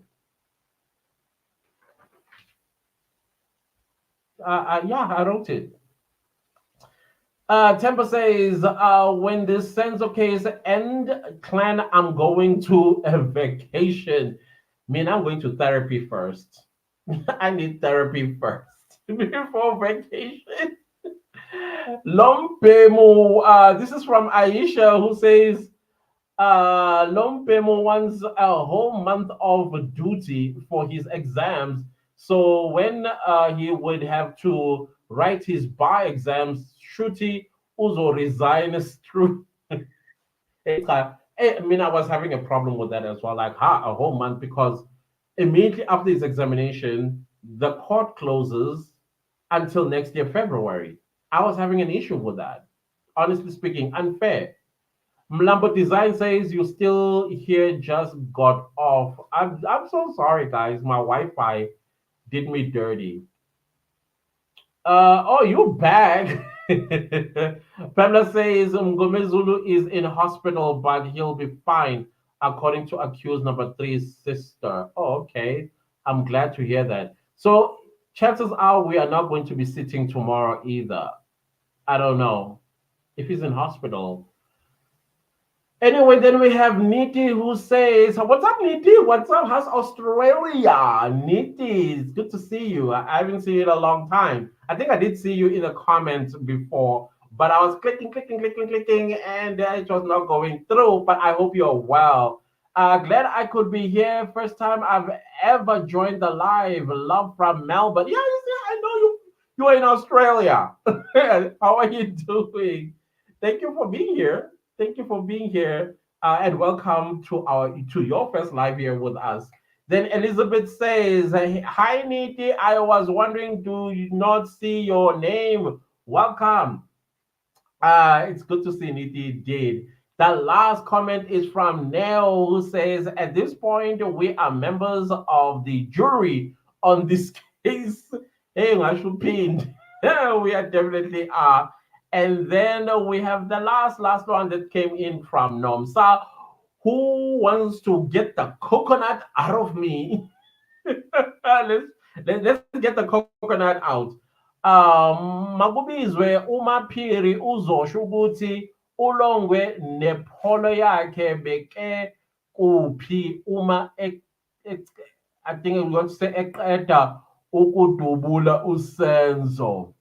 Yeah, I wrote it. Temper says, when this Senzo case end, clan, I'm going to a vacation. Mean I'm going to therapy first. I need therapy first before vacation. Lompemo, this is from Aisha who says, Lompemo wants a whole month of duty for his exams. So when he would have to write his bar exams, Shruti Uzo resigns through. I mean, I was having a problem with that as well. Like, a whole month because immediately after his examination, the court closes until next year, February. I was having an issue with that. Honestly speaking, unfair. Mlambo Design says you still here just got off. I'm so sorry, guys. My Wi-Fi did me dirty. Oh, you back. Pamela says Mgomezulu is in hospital, but he'll be fine, according to accused number three's sister. Oh, okay. I'm glad to hear that. So chances are we are not going to be sitting tomorrow either. I don't know if he's in hospital. Anyway, then we have Niti who says, "What's up, Niti? What's up? How's Australia? Niti, it's good to see you. I haven't seen you in a long time. I think I did see you in the comments before, but I was clicking, and it was not going through. But I hope you're well. Glad I could be here. First time I've ever joined the live. Love from Melbourne. Yeah, I know you. You are in Australia. How are you doing? Thank you for being here. Thank you for being here, and welcome to your first live here with us. Then Elizabeth says, "Hi Niti, I was wondering, do you not see your name? Welcome. It's good to see Niti did." The last comment is from Nell who says, "At this point, we are members of the jury on this case." Hey, I should pinned. We are definitely are. And then we have the last one that came in from Nomsa, who wants to get the coconut out of me. Let's get the coconut out. Makubizwe uMaphiri uzosho ukuthi uLongwe nepholo yakhe beke kuphi uma I think we want to say eqeda ukudubula usenzo.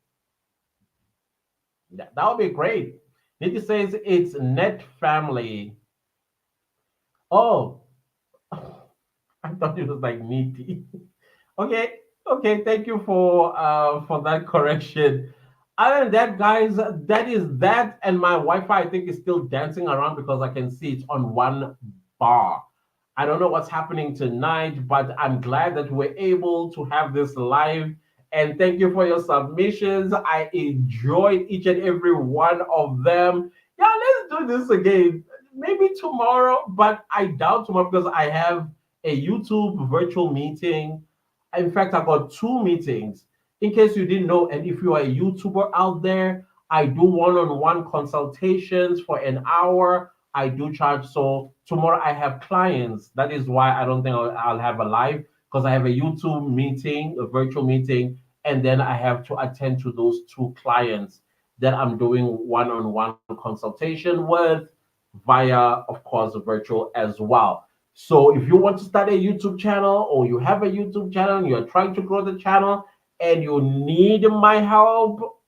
That would be great. Nikki says it's net family. Oh, I thought it was like Niti. Okay, okay. Thank you for that correction. Other than that, guys, that is that, and my Wi-Fi I think is still dancing around because I can see it's on one bar. I don't know what's happening tonight, but I'm glad that we're able to have this live. And thank you for your submissions. I enjoyed each and every one of them. Yeah, let's do this again. Maybe tomorrow, but I doubt tomorrow because I have a YouTube virtual meeting. In fact, I got two meetings. In case you didn't know, and if you are a YouTuber out there, I do one-on-one consultations for an hour. I do charge. So tomorrow I have clients. That is why I don't think I'll have a live because I have a YouTube meeting, a virtual meeting, and then I have to attend to those two clients that I'm doing one-on-one consultation with via, of course, virtual as well. So if you want to start a YouTube channel or you have a YouTube channel and you're trying to grow the channel and you need my help,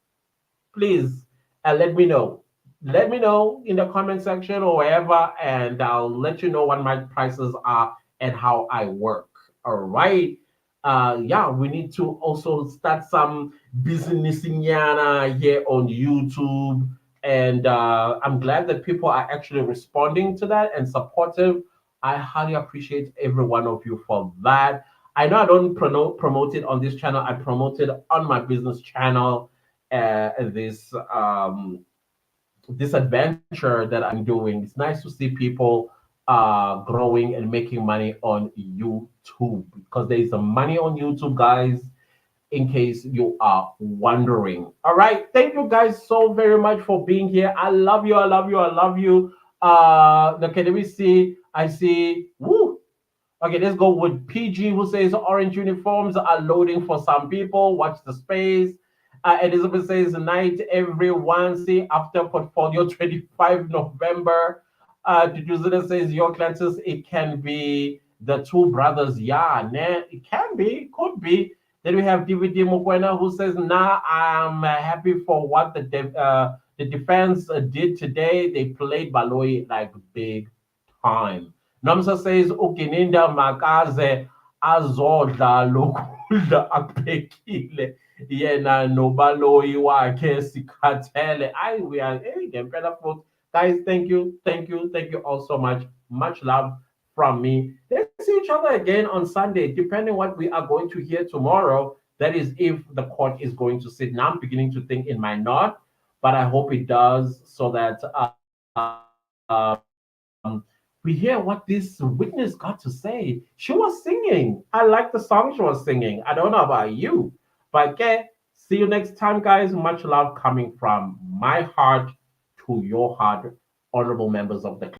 please let me know. Let me know in the comment section or wherever, and I'll let you know what my prices are and how I work. All right. Yeah, we need to also start some business here on YouTube. And I'm glad that people are actually responding to that and supportive. I highly appreciate every one of you for that. I know I don't promote it on this channel. I promote it on my business channel. This adventure that I'm doing. It's nice to see people growing and making money on YouTube, because there is some money on YouTube, guys, in case you are wondering. All right. Thank you guys so very much for being here. I love you. I love you. I love you. Okay, let me see. I see. Woo. Okay, let's go with PG, who says orange uniforms are loading for some people. Watch the space. Elizabeth says, night everyone. See after portfolio 25 November. Duduzina says, your classes, it can be the two brothers. Yeah, nah, it can be, could be. Then we have DVD Mukwena, who says, nah, I'm happy for what the defense did today. They played Baloi like big time. Nomsa says ukininda makaze azodla lokudla akuphekile yena nobaloyi wakhe sikhathele. I we are ngempela futhi. Guys, thank you all so much. Much love from me. Let's see each other again on Sunday, depending what we are going to hear tomorrow. That is if the court is going to sit. Now I'm beginning to think it might not, but I hope it does, so that we hear what this witness got to say. She was singing. I like the song she was singing. I don't know about you, but see you next time, guys. Much love coming from my heart to your heart, honorable members of the class.